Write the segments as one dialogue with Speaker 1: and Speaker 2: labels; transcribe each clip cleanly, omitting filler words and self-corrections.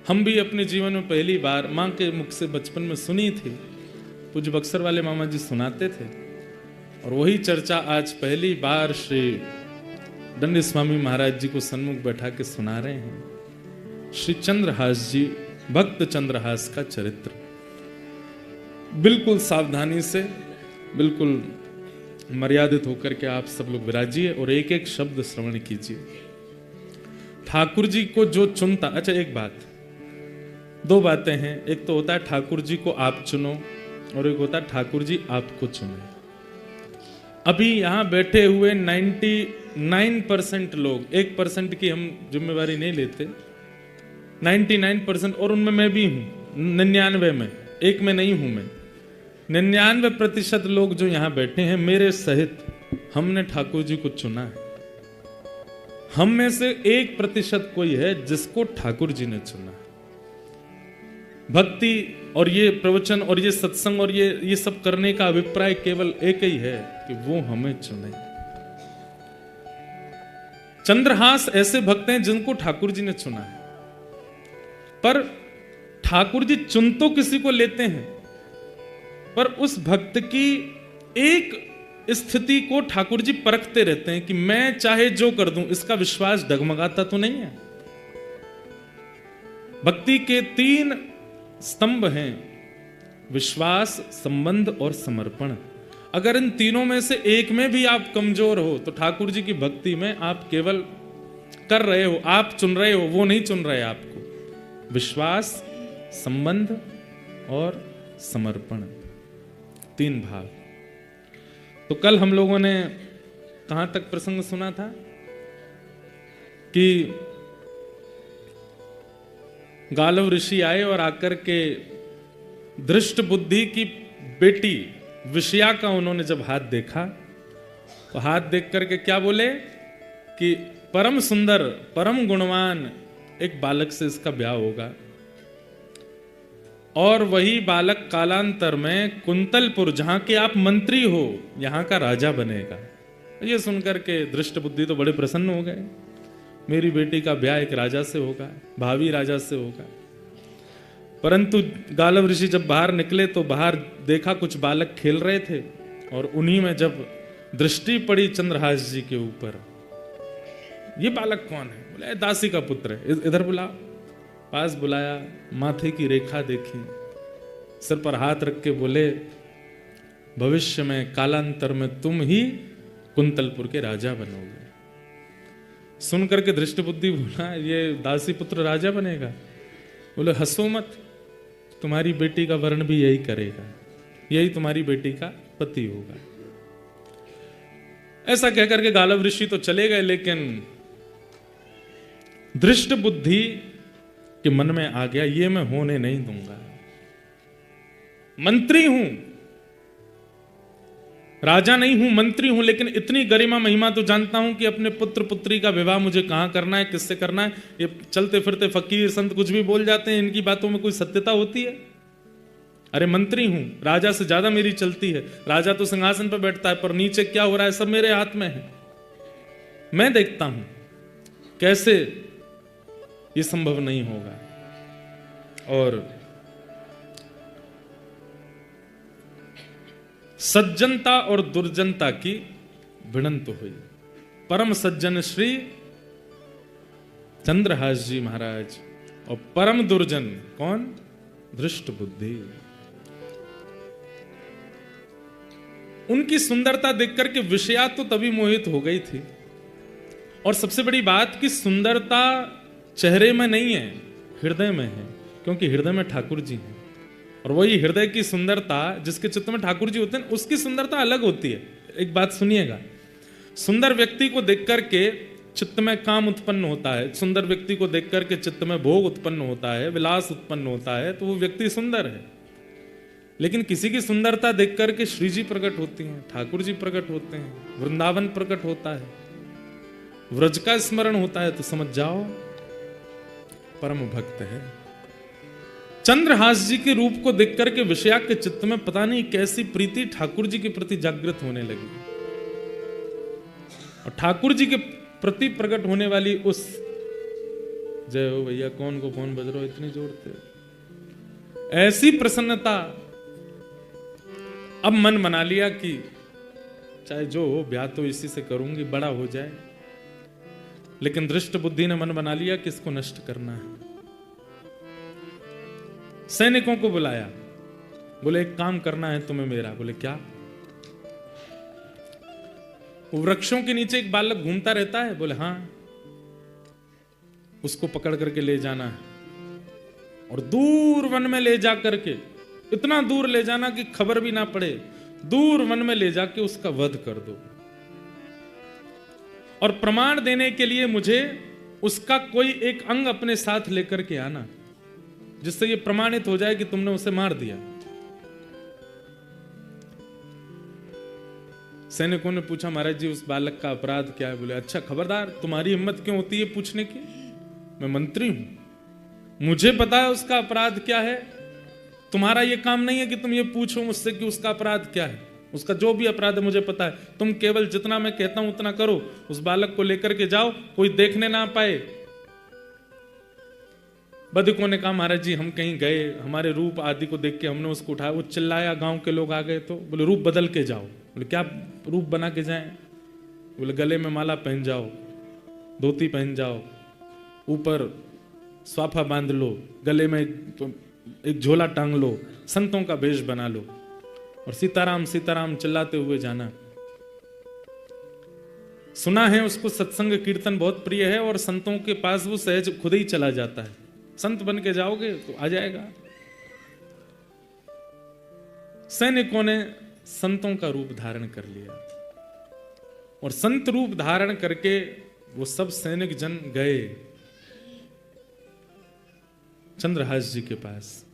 Speaker 1: हम भी अपने जीवन में पहली बार माँ के मुख से बचपन में सुनी थी, पूज्य बक्सर वाले मामा जी सुनाते थे, और वही चर्चा आज पहली बार श्री दंडी स्वामी महाराज जी को सन्मुख बैठा के सुना रहे हैं। श्री चंद्रहास जी, भक्त चंद्रहास का चरित्र बिल्कुल सावधानी से, बिल्कुल मर्यादित होकर के आप सब लोग विराजिए और एक एक शब्द श्रवण कीजिए। ठाकुर जी को जो चुनता, अच्छा एक बात, दो बातें हैं, एक तो होता है ठाकुर जी को आप चुनो और एक होता है ठाकुर जी आपको चुने। अभी यहां बैठे हुए 99% लोग, 1% की हम जिम्मेवारी नहीं लेते, 99%, और उनमें मैं भी हूं, 99 में, एक में नहीं हूं मैं, 99% लोग जो यहां बैठे हैं मेरे सहित, हमने ठाकुर जी को चुना है। हम में से 1% कोई है जिसको ठाकुर जी ने चुना। भक्ति और ये प्रवचन और ये सत्संग और ये सब करने का अभिप्राय केवल एक ही है कि वो हमें चुने। चंद्रहास ऐसे भक्त हैं जिनको ठाकुर जी ने चुना है, पर ठाकुर जी चुन तो किसी को लेते हैं, पर उस भक्त की एक स्थिति को ठाकुर जी परखते रहते हैं कि मैं चाहे जो कर दूं, इसका विश्वास डगमगाता तो नहीं है। भक्ति के 3 स्तंभ हैं, विश्वास, संबंध और समर्पण। अगर इन तीनों में से एक में भी आप कमजोर हो तो ठाकुर जी की भक्ति में आप केवल कर रहे हो, आप चुन रहे हो, वो नहीं चुन रहे आपको। विश्वास, संबंध और समर्पण, 3 भाग। तो कल हम लोगों ने कहां तक प्रसंग सुना था कि गालव ऋषि आए और आकर के दृष्ट बुद्धि की बेटी विषया का उन्होंने जब हाथ देखा तो हाथ देख करके क्या बोले कि परम सुंदर, परम गुणवान एक बालक से इसका ब्याह होगा, और वही बालक कालांतर में कुंतलपुर, जहां के आप मंत्री हो, यहां का राजा बनेगा। ये सुनकर के दृष्ट बुद्धि तो बड़े प्रसन्न हो गए, मेरी बेटी का ब्याह एक राजा से होगा, भावी राजा से होगा। परंतु गालव ऋषि जब बाहर निकले तो बाहर देखा कुछ बालक खेल रहे थे, और उन्हीं में जब दृष्टि पड़ी चंद्रहास जी के ऊपर, ये बालक कौन है? बोले दासी का पुत्र है, इधर बुला। पास बुलाया, माथे की रेखा देखी, सिर पर हाथ रख के बोले भविष्य में, कालांतर में तुम ही कुंतलपुर के राजा बनोगे। सुन करके दृष्ट बुद्धि बोला ये दासी पुत्र राजा बनेगा? बोले हंसो मत, तुम्हारी बेटी का वर्ण भी यही करेगा, यही तुम्हारी बेटी का पति होगा। ऐसा कहकर के गालव ऋषि तो चले गए, लेकिन दृष्ट बुद्धि के मन में आ गया ये मैं होने नहीं दूंगा। मंत्री हूं, राजा नहीं हूं, मंत्री हूं, लेकिन इतनी गरिमा महिमा तो जानता हूं कि अपने पुत्र पुत्री का विवाह मुझे कहां करना है, किससे करना है। ये चलते फिरते फकीर संत कुछ भी बोल जाते हैं, इनकी बातों में कोई सत्यता होती है? अरे मंत्री हूं, राजा से ज्यादा मेरी चलती है। राजा तो सिंहासन पर बैठता है, पर नीचे क्या हो रहा है सब मेरे हाथ में है, मैं देखता हूं। कैसे ये संभव नहीं होगा। और सज्जनता और दुर्जनता की भिड़ंत हुई। परम सज्जन श्री चंद्रहास जी महाराज, और परम दुर्जन कौन? दृष्ट बुद्धि। उनकी सुंदरता देख करके विषया तो तभी मोहित हो गई थी, और सबसे बड़ी बात कि सुंदरता चेहरे में नहीं है, हृदय में है, क्योंकि हृदय में ठाकुर जी हैं। और वही हृदय की सुंदरता, जिसके चित्त में ठाकुर जी होते हैं, उसकी सुंदरता अलग होती है। एक बात सुनिएगा, सुंदर व्यक्ति को देख करके चित्त में काम उत्पन्न होता है, सुंदर व्यक्ति को देख करके चित्त में भोग उत्पन्न होता है, विलास उत्पन्न होता है, तो वो व्यक्ति सुंदर है। लेकिन किसी की सुंदरता देख करके श्री जी प्रकट होती हैं, ठाकुर जी प्रकट होते हैं, वृंदावन प्रकट होता है, व्रज का स्मरण होता है, तो समझ जाओ परम भक्त है। चंद्रहास जी के रूप को देख करके विषया के चित्त में पता नहीं कैसी प्रीति ठाकुर जी के प्रति जागृत होने लगी, और ठाकुर जी के प्रति प्रकट होने वाली उस जय हो भैया, कौन को फोन बज रहा हो इतनी जोर से। ऐसी प्रसन्नता। अब मन बना लिया कि चाहे जो हो, ब्याह तो इसी से करूंगी, बड़ा हो जाए। लेकिन दृष्ट बुद्धि ने मन बना लिया कि इसको नष्ट करना है। सैनिकों को बुलाया, बोले एक काम करना है तुम्हें मेरा। बोले क्या? वृक्षों के नीचे एक बालक घूमता रहता है। बोले हाँ, उसको पकड़ करके ले जाना है और दूर वन में ले जा करके, इतना दूर ले जाना कि खबर भी ना पड़े, दूर वन में ले जाके उसका वध कर दो। और प्रमाण देने के लिए मुझे उसका कोई एक अंग अपने साथ लेकर के आना, जिससे यह प्रमाणित हो जाए कि तुमने उसे मार दिया। सैनिकों ने पूछा महाराज जी उस बालक का अपराध क्या है? बोले अच्छा खबरदार, तुम्हारी हिम्मत क्यों होती है पूछने की? मैं मंत्री हूं, मुझे पता है उसका अपराध क्या है। तुम्हारा यह काम नहीं है कि तुम ये पूछो मुझसे कि उसका अपराध क्या है। उसका जो भी अपराध है मुझे पता है। तुम केवल जितना मैं कहता हूं उतना करो। उस बालक को लेकर के जाओ, कोई देखने ना पाए। बदकों ने कहा महाराज जी हम कहीं गए, हमारे रूप आदि को देख के हमने उसको उठाया, वो चिल्लाया, गांव के लोग आ गए तो बोले रूप बदल के जाओ। बोले क्या रूप बना के जाएं? बोले गले में माला पहन जाओ, धोती पहन जाओ, ऊपर स्वाफा बांध लो, गले में एक झोला टांग लो, संतों का वेश बना लो और सीताराम सीताराम चिल्लाते हुए जाना। सुना है उसको सत्संग कीर्तन बहुत प्रिय है और संतों के पास वो सहज खुद ही चला जाता है। संत बन के जाओगे तो आ जाएगा। सैनिकों ने संतों का रूप धारण कर लिया और संत रूप धारण करके वो सब सैनिक जन गए चंद्रहास जी के पास।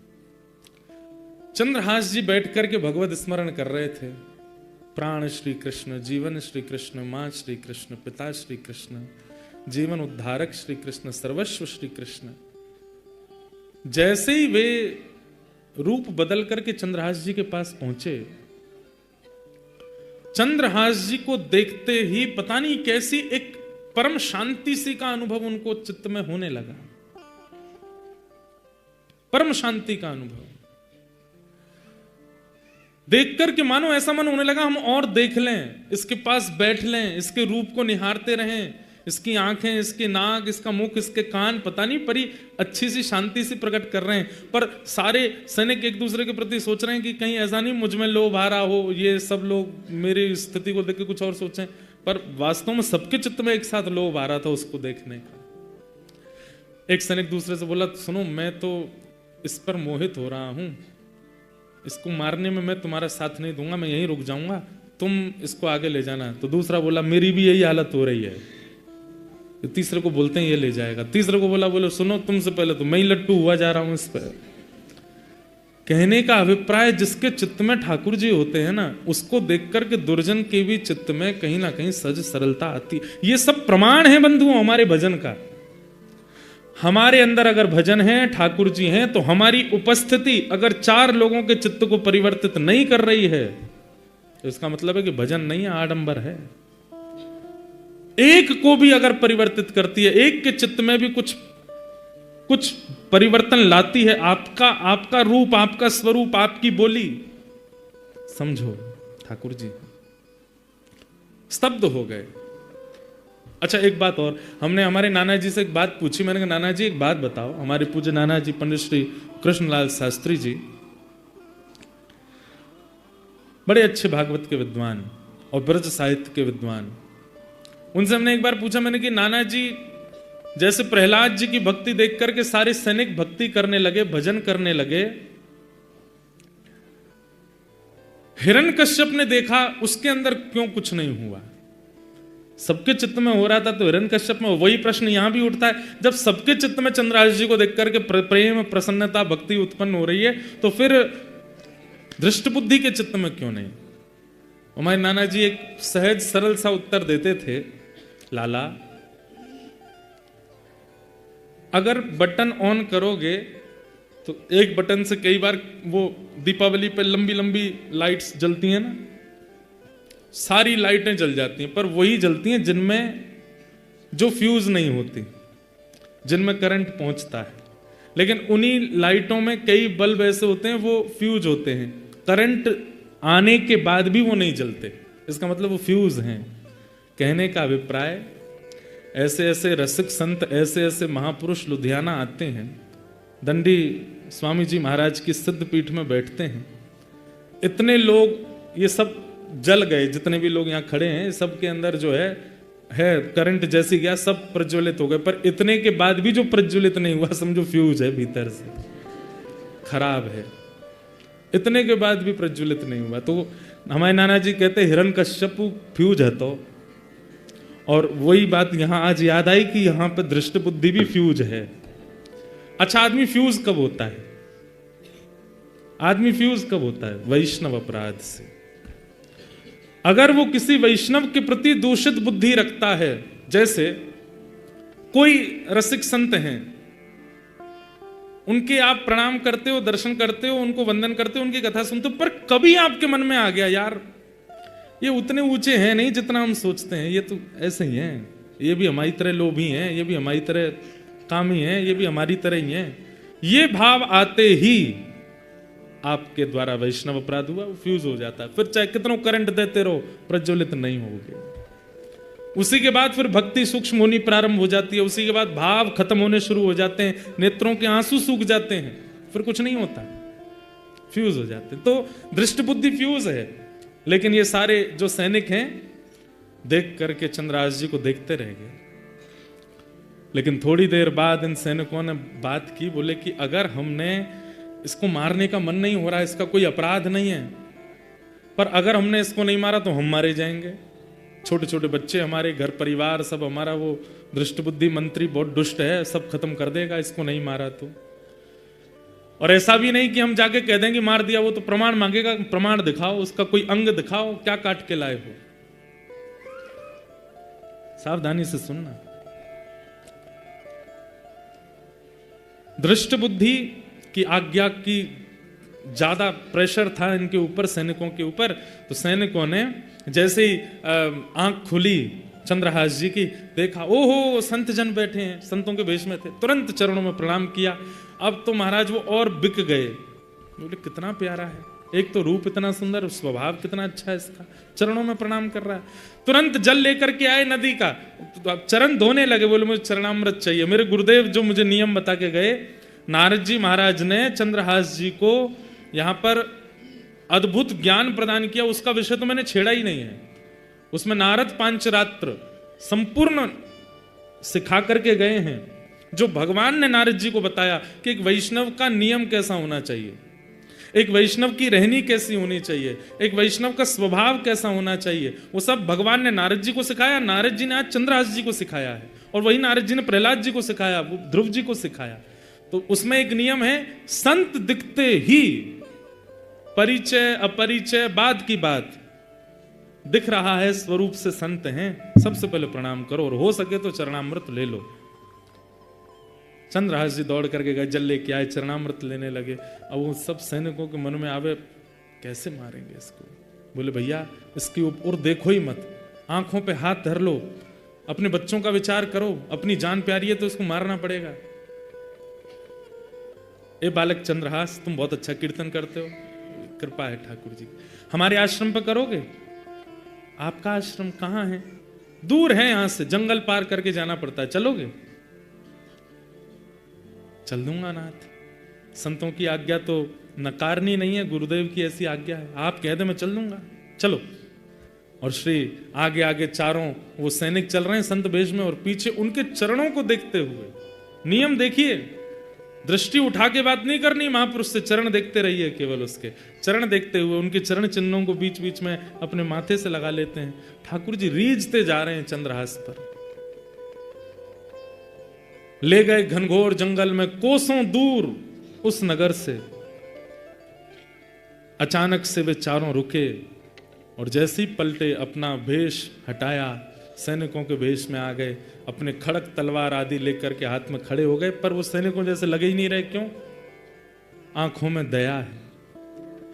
Speaker 1: चंद्रहास जी बैठ करके भगवत स्मरण कर रहे थे। प्राण श्री कृष्ण, जीवन श्री कृष्ण, मां श्री कृष्ण, पिता श्री कृष्ण, जीवन उद्धारक श्री कृष्ण, सर्वस्व श्री कृष्ण। जैसे ही वे रूप बदल करके चंद्रहास जी के पास पहुंचे, चंद्रहास जी को देखते ही पता नहीं कैसी एक परम शांति सी का अनुभव उनको चित्त में होने लगा। परम शांति का अनुभव देख करके मानो ऐसा मन होने लगा हम और देख लें, इसके पास बैठ लें, इसके रूप को निहारते रहें। इसकी आंखें, इसके नाक, इसका मुख, इसके कान पता नहीं परी अच्छी सी शांति से प्रकट कर रहे हैं। पर सारे सैनिक एक दूसरे के प्रति सोच रहे हैं कि कहीं ऐसा नहीं मुझ में लोभ आ रहा हो, ये सब लोग मेरी स्थिति को देख के कुछ और सोचें। पर वास्तव में सबके चित्त में एक साथ लोभ आ रहा था उसको देखने का। एक सैनिक दूसरे से बोला सुनो मैं तो इस पर मोहित हो रहा हूं, इसको मारने में मैं तुम्हारा साथ नहीं दूंगा, मैं यहीं रुक जाऊंगा, तुम इसको आगे ले जाना। तो दूसरा बोला मेरी भी यही हालत हो रही है। तो तीसरे को बोलते हैं ये ले जाएगा। तीसरे को बोला बोले सुनो तुमसे पहले तो मैं ही लट्टू हुआ जा रहा हूं इस पर। कहने का अभिप्राय जिसके चित्त में ठाकुर जी होते हैं ना, उसको देख करके दुर्जन के भी चित्त में कहीं ना कहीं सहज सरलता आती। ये सब प्रमाण है बंधुओं हमारे भजन का। हमारे अंदर अगर भजन है, ठाकुर जी हैं, तो हमारी उपस्थिति अगर 4 लोगों के चित्त को परिवर्तित नहीं कर रही है तो इसका मतलब है कि भजन नहीं है, आडंबर है। एक को भी अगर परिवर्तित करती है, एक के चित्त में भी कुछ परिवर्तन लाती है, आपका रूप, आपका स्वरूप, आपकी बोली, समझो ठाकुर जी स्तब्ध हो गए। अच्छा एक बात और, हमने हमारे नाना जी से एक बात पूछी। मैंने कहा नाना जी एक बात बताओ। हमारे पूज्य नाना जी पंडित श्री कृष्णलाल शास्त्री जी बड़े अच्छे भागवत के विद्वान और ब्रज साहित्य के विद्वान। उनसे हमने एक बार पूछा, मैंने कि नाना जी जैसे प्रहलाद जी की भक्ति देख करके सारे सैनिक भक्ति करने लगे, भजन करने लगे, हिरण्यकश्यप ने देखा उसके अंदर क्यों कुछ नहीं हुआ? सबके चित्त में हो रहा था तो हिरण्यकश्यप में वही प्रश्न यहां भी उठता है। जब सबके चित्त में चंद्रहास जी को देख करके प्रेम, प्रसन्नता, भक्ति उत्पन्न हो रही है तो फिर दृष्ट बुद्धि के चित्त में क्यों नहीं? हमारे नाना जी एक सहज सरल सा उत्तर देते थे, लाला अगर बटन ऑन करोगे तो एक बटन से कई बार वो दीपावली पे लंबी लंबी लाइट्स जलती हैं ना, सारी लाइटें जल जाती हैं, पर वही जलती हैं जिनमें जो फ्यूज नहीं होती, जिनमें करंट पहुंचता है, लेकिन उन्हीं लाइटों में कई बल्ब ऐसे होते हैं वो फ्यूज होते हैं, करंट आने के बाद भी वो नहीं जलते, इसका मतलब वो फ्यूज हैं। कहने का अभिप्राय, ऐसे ऐसे रसिक संत, ऐसे ऐसे महापुरुष लुधियाना आते हैं, दंडी स्वामी जी महाराज की सिद्ध पीठ में बैठते हैं, इतने लोग ये सब जल गए, जितने भी लोग यहाँ खड़े हैं सबके अंदर जो है करंट जैसी गया, सब प्रज्वलित हो गए, पर इतने के बाद भी जो प्रज्वलित नहीं हुआ समझो फ्यूज है, भीतर से खराब है, इतने के बाद भी प्रज्वलित नहीं हुआ। तो हमारे नाना जी कहते हिरण्यकश्यपु फ्यूज है। तो और वही बात यहां आज याद आई कि यहां पे दृष्ट बुद्धि भी फ्यूज है। अच्छा, आदमी फ्यूज कब होता है? आदमी फ्यूज कब होता है? वैष्णव अपराध से। अगर वो किसी वैष्णव के प्रति दूषित बुद्धि रखता है, जैसे कोई रसिक संत हैं, उनके आप प्रणाम करते हो, दर्शन करते हो, उनको वंदन करते हो, उनकी कथा सुनते हो, पर कभी आपके मन में आ गया यार ये उतने ऊंचे हैं नहीं जितना हम सोचते हैं, ये तो ऐसे ही हैं, ये भी हमारी तरह लोभी हैं, ये भी हमारी तरह कामी हैं, ये भी हमारी तरह ही हैं, ये भाव आते ही आपके द्वारा वैष्णव अपराध हुआ, वो फ्यूज हो जाता है। फिर चाहे कितना करंट देते रहो, प्रज्वलित नहीं होगे। उसी के बाद फिर भक्ति सूक्ष्म होनी प्रारंभ हो जाती है, उसी के बाद भाव खत्म होने शुरू हो जाते हैं, नेत्रों के आंसू सूख जाते हैं, फिर कुछ नहीं होता, फ्यूज हो जाते हैं। तो दृष्ट बुद्धि फ्यूज है। लेकिन ये सारे जो सैनिक हैं देख करके चंद्रहास जी को देखते रह गए। लेकिन थोड़ी देर बाद इन सैनिकों ने बात की, बोले कि अगर हमने इसको मारने का मन नहीं हो रहा, इसका कोई अपराध नहीं है, पर अगर हमने इसको नहीं मारा तो हम मारे जाएंगे, छोटे छोटे बच्चे, हमारे घर परिवार सब, हमारा वो दृष्ट बुद्धि मंत्री बहुत दुष्ट है, सब खत्म कर देगा इसको नहीं मारा तो। और ऐसा भी नहीं कि हम जाके कह देंगे मार दिया, वो तो प्रमाण मांगेगा, प्रमाण दिखाओ, उसका कोई अंग दिखाओ, क्या काट के लाए हो। सावधानी से सुनना। दृष्ट बुद्धि की आज्ञा की ज्यादा प्रेशर था इनके ऊपर, सैनिकों के ऊपर, तो सैनिकों ने जैसे ही आंख खुली चंद्रहास जी की, देखा ओहो संत जन बैठे हैं, संतों के भेष में थे, तुरंत चरणों में प्रणाम किया। अब तो महाराज वो और बिक गए, बोले कितना प्यारा है, एक तो रूप इतना सुंदर, स्वभाव कितना अच्छा है इसका, चरणों में प्रणाम कर रहा है। तुरंत जल लेकर के आए नदी का, तो चरण धोने लगे, बोले मुझे चरणामृत चाहिए। मेरे गुरुदेव जो मुझे नियम बता के गए, नारद जी महाराज ने चंद्रहास जी को यहां पर अद्भुत ज्ञान प्रदान किया, उसका विषय तो मैंने छेड़ा ही नहीं है। उसमें नारद पांचरात्र संपूर्ण सिखा करके गए हैं, जो भगवान ने नारद जी को बताया कि एक वैष्णव का नियम कैसा होना चाहिए, एक वैष्णव की रहनी कैसी होनी चाहिए, एक वैष्णव का स्वभाव कैसा होना चाहिए, वो सब भगवान ने नारद जी को सिखाया। नारद जी ने आज चंद्रहास जी को सिखाया है, और वही नारद जी ने प्रहलाद जी को सिखाया, वो ध्रुव जी को सिखाया। तो उसमें एक नियम है, संत दिखते ही परिचय अपरिचय बाद की बात, दिख रहा है स्वरूप से संत हैं, सबसे पहले प्रणाम करो, और हो सके तो चरणामृत ले लो। चंद्रहास जी दौड़ करके गए, जल लेके आए, चरणामृत लेने लगे। अब वो सब सैनिकों के मन में आवे, कैसे मारेंगे इसको। बोले भैया इसकी ऊपर देखो ही मत, आंखों पे हाथ धर लो, अपने बच्चों का विचार करो, अपनी जान प्यारी है तो इसको मारना पड़ेगा। ए बालक चंद्रहास, तुम बहुत अच्छा कीर्तन करते हो, कृपा है ठाकुर जी, हमारे आश्रम पर करोगे? आपका आश्रम कहाँ है? दूर है, यहां से जंगल पार करके जाना पड़ता है, चलोगे? चल दूंगा नाथ, संतों की आज्ञा तो नकारनी नहीं है, गुरुदेव की ऐसी आज्ञा है, आप कह दे मैं चल दूंगा, चलो। और श्री आगे आगे चारों वो सैनिक चल रहे हैं संत वेश में, और पीछे उनके चरणों को देखते हुए, नियम देखिए, दृष्टि उठा के बात नहीं करनी महापुरुष से, चरण देखते रहिए, केवल उसके चरण देखते हुए उनके चरण चिन्हों को बीच बीच में अपने माथे से लगा लेते हैं। ठाकुर जी रीझते जा रहे हैं चंद्रहास पर। ले गए घनघोर जंगल में, कोसों दूर उस नगर से। अचानक से वे चारों रुके, और जैसे ही पलटे, अपना वेश हटाया, सैनिकों के वेश में आ गए, अपने खड़क तलवार आदि लेकर के हाथ में खड़े हो गए। पर वो सैनिकों जैसे लगे ही नहीं रहे, क्यों? आंखों में दया है,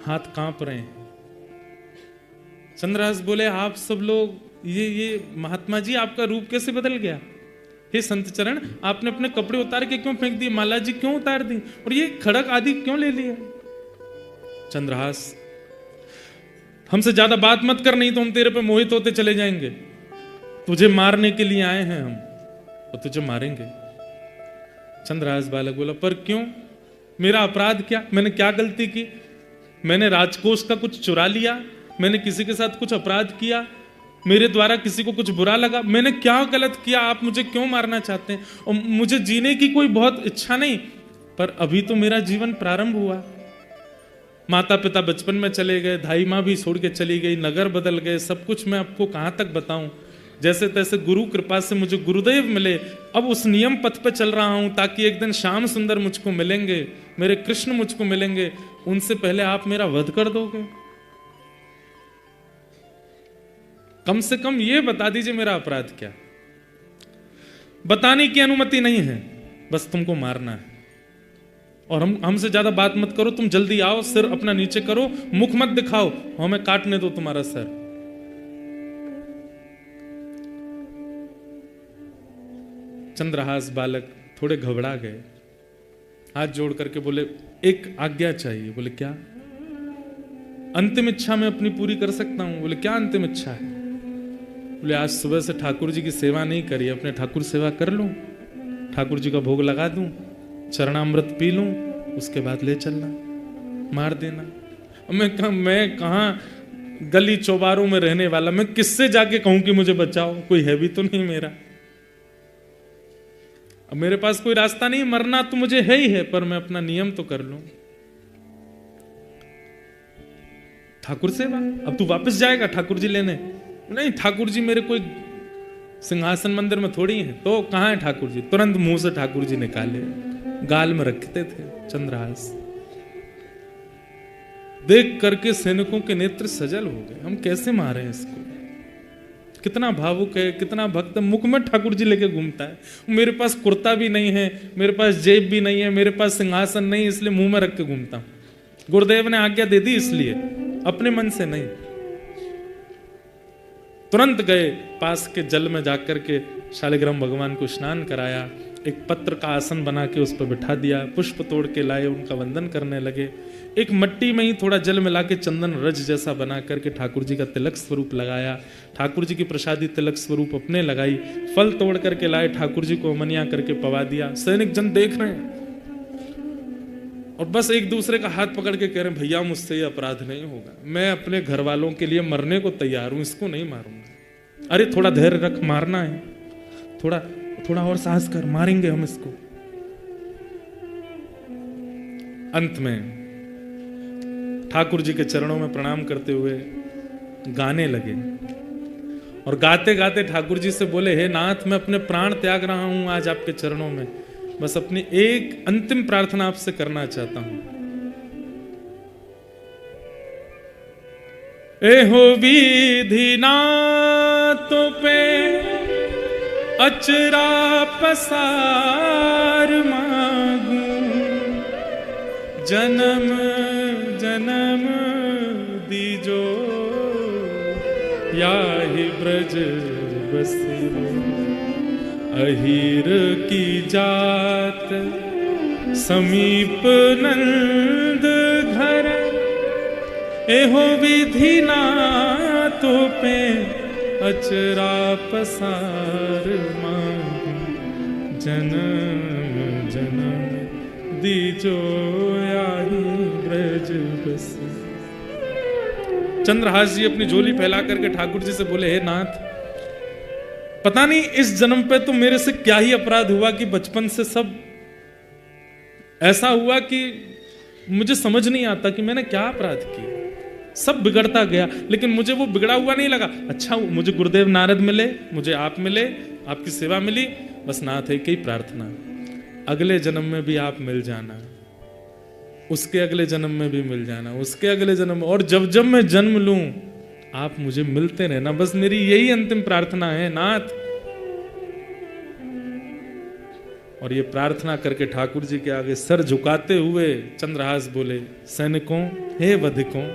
Speaker 1: हाथ कांप रहे हैं। चंद्रहास बोले आप सब लोग, ये महात्मा जी आपका रूप कैसे बदल गया? हे संत चरण, आपने अपने कपड़े उतार के क्यों फेंक दिए? माला जी क्यों उतार दी? और ये खड़क आदि क्यों ले लिया? चंद्रहास, हमसे ज्यादा बात मत कर, नहीं तो हम तेरे पे मोहित होते चले जाएंगे। तुझे मारने के लिए आए हैं हम, और तुझे मारेंगे। चंद्रहास बालक बोला, पर क्यों? मेरा अपराध क्या? मैंने क्या गलती की? मैंने राजकोष का कुछ चुरा लिया? मैंने किसी के साथ कुछ अपराध किया? मेरे द्वारा किसी को कुछ बुरा लगा? मैंने क्या गलत किया? आप मुझे क्यों मारना चाहते हैं? और मुझे जीने की कोई बहुत इच्छा नहीं, पर अभी तो मेरा जीवन प्रारंभ हुआ। माता पिता बचपन में चले गए, धाई माँ भी छोड़ के चली गई, नगर बदल गए, सब कुछ मैं आपको कहां तक बताऊं। जैसे तैसे गुरु कृपा से मुझे गुरुदेव मिले, अब उस नियम पथ पे चल रहा हूं, ताकि एक दिन श्याम सुंदर मुझको मिलेंगे, मेरे कृष्ण मुझको मिलेंगे, उनसे पहले आप मेरा वध कर दोगे। कम से कम ये बता दीजिए मेरा अपराध क्या। बताने की अनुमति नहीं है, बस तुमको मारना है। और हमसे ज्यादा बात मत करो, तुम जल्दी आओ, सिर अपना नीचे करो, मुख मत दिखाओ, हमें काटने दो तुम्हारा सर। चंद्रहास बालक थोड़े घबरा गए, हाथ जोड़ करके बोले, एक आज्ञा चाहिए। बोले क्या? अंतिम इच्छा मैं अपनी पूरी कर सकता हूं। बोले क्या अंतिम इच्छा है? बोले आज सुबह से ठाकुर जी की सेवा नहीं करी, अपने ठाकुर सेवा कर लूं, ठाकुर जी का भोग लगा दूं, चरणामृत पी लूं, उसके बाद ले चलना, मार देना। मैं कहां गली चौबारों में रहने वाला, मैं किससे जाके कहूं कि मुझे बचाओ? कोई है भी तो नहीं मेरा। अब मेरे पास कोई रास्ता नहीं, मरना तो मुझे है ही है, पर मैं अपना नियम तो कर लूं। ठाकुर सेवा? अब तू वापस जाएगा ठाकुर जी लेने? नहीं, ठाकुर जी मेरे कोई सिंहासन मंदिर में थोड़ी है। तो कहां है ठाकुर जी? तुरंत मुंह से ठाकुर जी निकाले, गाल में रखते थे। चंद्रहास देख करके सैनिकों के नेत्र सजल हो गए, हम कैसे मारे इसको? कितना भावुक है, कितना भक्त, मुख में ठाकुर जी लेके घूमता है। मेरे पास कुर्ता भी नहीं है, मेरे पास जेब भी नहीं है, मेरे पास सिंहासन नहीं, इसलिए मुंह में रख के घूमता हूं। गुरुदेव ने आज्ञा दे दी इसलिए, अपने मन से नहीं। तुरंत गए पास के जल में जाकर के शालिग्राम भगवान को स्नान कराया, एक पत्र का आसन बना के उस पर बिठा दिया, पुष्प तोड़ के लाए, उनका वंदन करने लगे। एक मट्टी में ही थोड़ा जल मिला के चंदन रज जैसा बना करके ठाकुर जी का तिलक स्वरूप लगाया, ठाकुर जी की प्रसादी तिलक स्वरूप अपने लगाई, फल तोड़ करके लाए, ठाकुर जी को अमनिया करके पवा दिया। सैनिक जन देख रहे हैं और बस एक दूसरे का हाथ पकड़ के कह रहे हैं, भैया मुझसे ये अपराध नहीं होगा, मैं अपने घर वालों के लिए मरने को तैयार हूं, इसको नहीं मारूंगा। अरे थोड़ा धैर्य रख, मारना है, थोड़ा और साहस कर, मारेंगे हम इसको। अंत में ठाकुर जी के चरणों में प्रणाम करते हुए गाने लगे और गाते गाते ठाकुर जी से बोले, हे नाथ, मैं अपने प्राण त्याग रहा हूं आज आपके चरणों में, बस अपनी एक अंतिम प्रार्थना आपसे करना चाहता हूं। एहो विधि नाथों पे अचरा पसार मांगू, जन्म जन्म दीजो याहि ब्रज बसियो, अहीर की जात समीप नंद घर, एहो विधि नाथों पे अचरा पसार मांगू, जन्म जन्म दीजो याहि ब्रज बसी। चंद्रहास जी अपनी झोली फैला करके ठाकुर जी से बोले, हे नाथ, पता नहीं इस जन्म पे तो मेरे से क्या ही अपराध हुआ कि बचपन से सब ऐसा हुआ कि मुझे समझ नहीं आता कि मैंने क्या अपराध किया। सब बिगड़ता गया, लेकिन मुझे वो बिगड़ा हुआ नहीं लगा। अच्छा, मुझे गुरुदेव नारद मिले, मुझे आप मिले, आपकी सेवा मिली, बस नाथ एक ही प्रार्थना, अगले जन्म में भी आप मिल जाना, उसके अगले जन्म में भी मिल जाना, उसके अगले जन्म में, और जब जब मैं जन्म लूं आप मुझे मिलते रहना, बस मेरी यही अंतिम प्रार्थना है नाथ। और ये प्रार्थना करके ठाकुर जी के आगे सर झुकाते हुए चंद्रहास बोले, सैनिकों, हे वधिकों,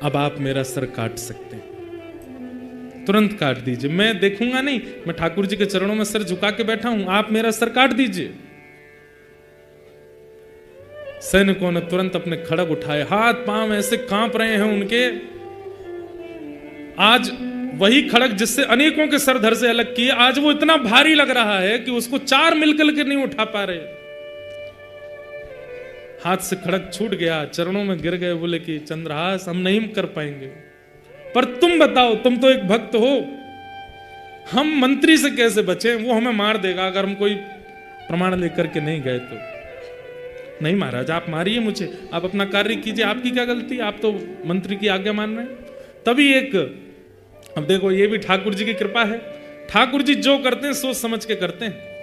Speaker 1: अब आप मेरा सर काट सकते हैं। तुरंत काट दीजिए। मैं देखूंगा नहीं, मैं ठाकुर जी के चरणों में सर झुका के बैठा हूं, आप मेरा सर काट दीजिए। सैनिकों ने तुरंत अपने खड़ग उठाए, हाथ पांव ऐसे कांप रहे हैं उनके। आज वही खड़ग जिससे अनेकों के सर धड़ से अलग किए, आज वो इतना भारी लग रहा है कि उसको 4 मिलकर के नहीं उठा पा रहे। हाथ से खड़ग छूट गया, चरणों में गिर गए, बोले कि चंद्रहास हम नहीं कर पाएंगे, पर तुम बताओ, तुम तो एक भक्त हो, हम मंत्री से कैसे बचे? वो हमें मार देगा अगर हम कोई प्रमाण लेकर के नहीं गए तो। नहीं महाराज, आप मारिए मुझे, आप अपना कार्य कीजिए, आपकी क्या गलती, आप तो मंत्री की आज्ञा मान रहे हैं। तभी एक, अब देखो ये भी ठाकुर जी की कृपा है, ठाकुर जी जो करते हैं सोच समझ के करते हैं।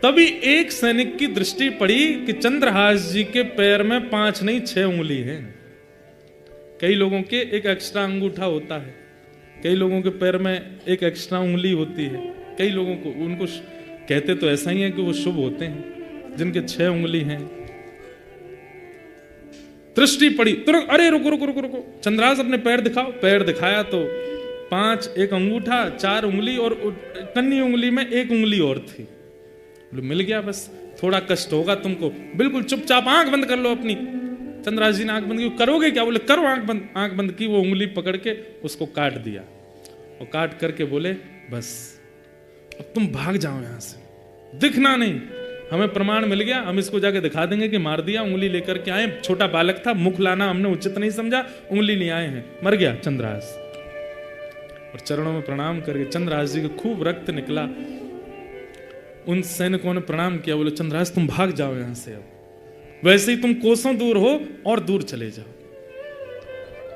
Speaker 1: तभी एक सैनिक की दृष्टि पड़ी कि चंद्रहास जी के पैर में 5 नहीं 6 उंगली है। कई लोगों के एक एक्स्ट्रा अंगूठा होता है, कई लोगों के पैर में एक एक्स्ट्रा उंगली होती है, कई लोगों को, उनको कहते तो ऐसा ही है कि वो शुभ होते हैं जिनके 6 उंगली हैं। दृष्टि पड़ी तुरंत, अरे रुको रुको रुको रुको, चंद्रहास अपने पैर दिखाओ। पैर दिखाया तो 5, एक अंगूठा, 4 उंगली और कन्नी उंगली में 1 उंगली और थी। मिल गया, बस थोड़ा कष्ट होगा तुमको, बिल्कुल चुपचाप आंख बंद कर लो अपनी। चंद्रहास जी ने आंख बंद की, करोगे क्या? बोले करो आंख बंद। आंख बंद की, वो उंगली पकड़ के उसको काट दिया और काट करके बोले बस अब तुम भाग जाओ यहां से, दिखना नहीं, हमें प्रमाण मिल गया, हम इसको जाके दिखा देंगे कि मार दिया। उंगली लेकर के आए, छोटा बालक था, मुख लाना हमने उचित नहीं समझा, उंगली ले आए हैं, मर गया चंद्रहास। और चरणों में प्रणाम करके चंद्रहास जी को खूब रक्त निकला। उन सैनिकों ने प्रणाम किया, बोले चंद्रहास तुम भाग जाओ यहां से, अब वैसे ही तुम कोसों दूर हो और दूर चले जाओ,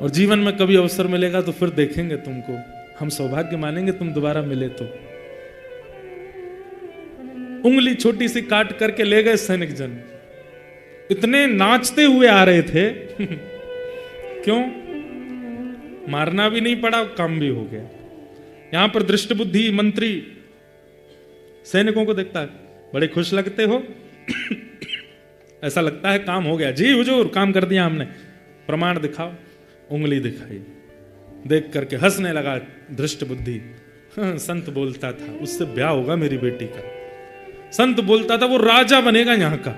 Speaker 1: और जीवन में कभी अवसर मिलेगा तो फिर देखेंगे तुमको, हम सौभाग्य मानेंगे तुम दोबारा मिले तो। उंगली छोटी सी काट करके ले गए सैनिक जन, इतने नाचते हुए आ रहे थे क्यों? मारना भी नहीं पड़ा, काम भी हो गया। यहां पर दृष्ट बुद्धि मंत्री सैनिकों को देखता है, बड़े खुश लगते हो ऐसा लगता है काम हो गया। जी हुजूर, काम कर दिया हमने, प्रमाण दिखाओ। उंगली दिखाई, देख करके हंसने लगा दृष्ट बुद्धि। संत बोलता था उससे ब्याह होगा मेरी बेटी का, संत बोलता था वो राजा बनेगा यहाँ का।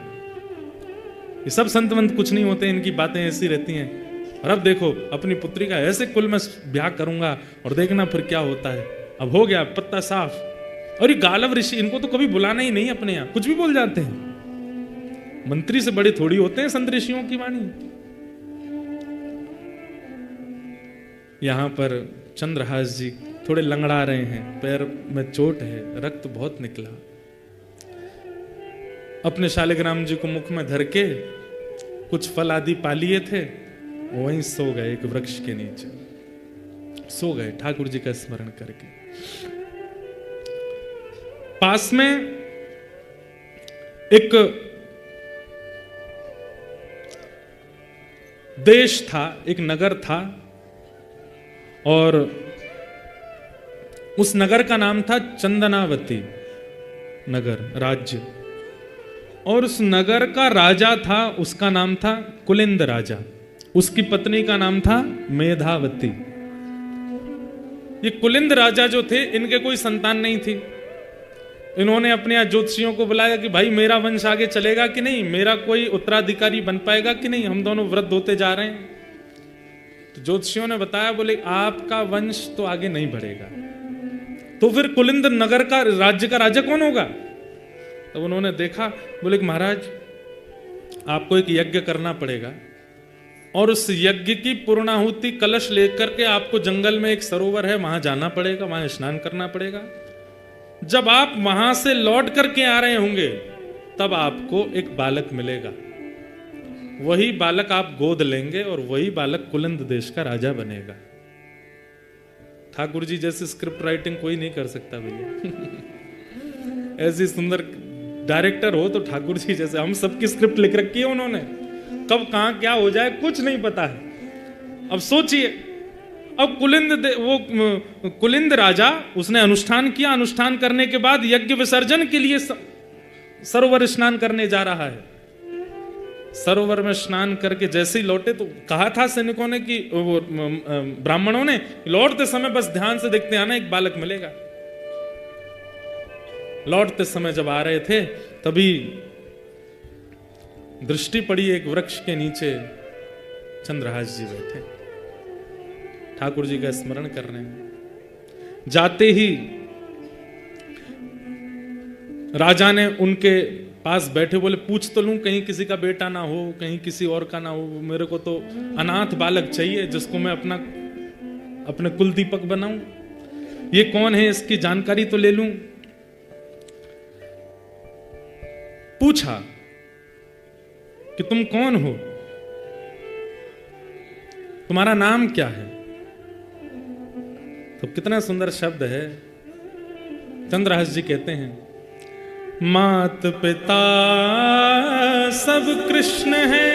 Speaker 1: ये सब संत वंत कुछ नहीं होते, इनकी बातें ऐसी रहती हैं। और अब देखो अपनी पुत्री का ऐसे कुल में ब्याह करूंगा और देखना फिर क्या होता है। अब हो गया पत्ता साफ। और ये गालव ऋषि, इनको तो कभी बुलाना ही नहीं अपने यहाँ, कुछ भी बोल जाते हैं। मंत्री से बड़े थोड़ी होते हैं संत ऋषियों की वाणी। यहां पर चंद्रहास जी थोड़े लंगड़ा रहे हैं, पैर में चोट है, रक्त बहुत निकला। अपने शालिग्राम जी को मुख में धर के कुछ फल आदि पा लिए थे, वहीं सो गए, एक वृक्ष के नीचे सो गए ठाकुर जी का स्मरण करके। पास में एक देश था, एक नगर था, और उस नगर का नाम था चंदनावती नगर राज्य। और उस नगर का राजा था, उसका नाम था कुलिंद राजा, उसकी पत्नी का नाम था मेधावती। ये कुलिंद राजा जो थे, इनके कोई संतान नहीं थी। इन्होंने अपने यहाँ ज्योतिषियों को बुलाया कि भाई मेरा वंश आगे चलेगा कि नहीं, मेरा कोई उत्तराधिकारी बन पाएगा कि नहीं, हम दोनों वृद्ध होते जा रहे हैं। तो ज्योतिषियों ने बताया, बोले आपका वंश तो आगे नहीं बढ़ेगा, तो फिर कुलिंद नगर का राज्य का राजा कौन होगा? तो उन्होंने देखा, बोले कि महाराज आपको एक यज्ञ करना पड़ेगा, और उस यज्ञ की पूर्णाहुति कलश लेकर के आपको जंगल में एक सरोवर है, वहां जाना पड़ेगा, वहां स्नान करना पड़ेगा। जब आप वहां से लौट करके आ रहे होंगे तब आपको एक बालक मिलेगा, वही बालक आप गोद लेंगे और वही बालक कुलिंद देश का राजा बनेगा। ठाकुर जी जैसे स्क्रिप्ट राइटिंग कोई नहीं कर सकता भैया ऐसी सुंदर डायरेक्टर हो तो ठाकुर जी जैसे। हम सबकी स्क्रिप्ट लिख रखी है उन्होंने, कब कहां क्या हो जाए कुछ नहीं पता है। अब सोचिए, अब कुलिंद राजा, उसने अनुष्ठान किया, अनुष्ठान करने के बाद यज्ञ विसर्जन के लिए सरोवर स्नान करने जा रहा है। सरोवर में स्नान करके जैसे ही लौटे तो कहा था सैनिकों ने कि वो ब्राह्मणों ने, लौटते समय बस ध्यान से देखते आना एक बालक मिलेगा। लौटते समय जब आ रहे थे तभी दृष्टि पड़ी एक वृक्ष के नीचे चंद्रहास जी बैठे, ठाकुर जी का स्मरण कर रहे हैं। जाते ही राजा ने उनके पास बैठे बोले, पूछ तो लूं कहीं किसी का बेटा ना हो, कहीं किसी और का ना हो, मेरे को तो अनाथ बालक चाहिए जिसको मैं अपने कुल दीपक बनाऊं। ये कौन है, इसकी जानकारी तो ले लूं। पूछा कि तुम कौन हो, तुम्हारा नाम क्या है। तो कितना सुंदर शब्द है। चंद्रहास जी कहते हैं, मात पिता सब कृष्ण है,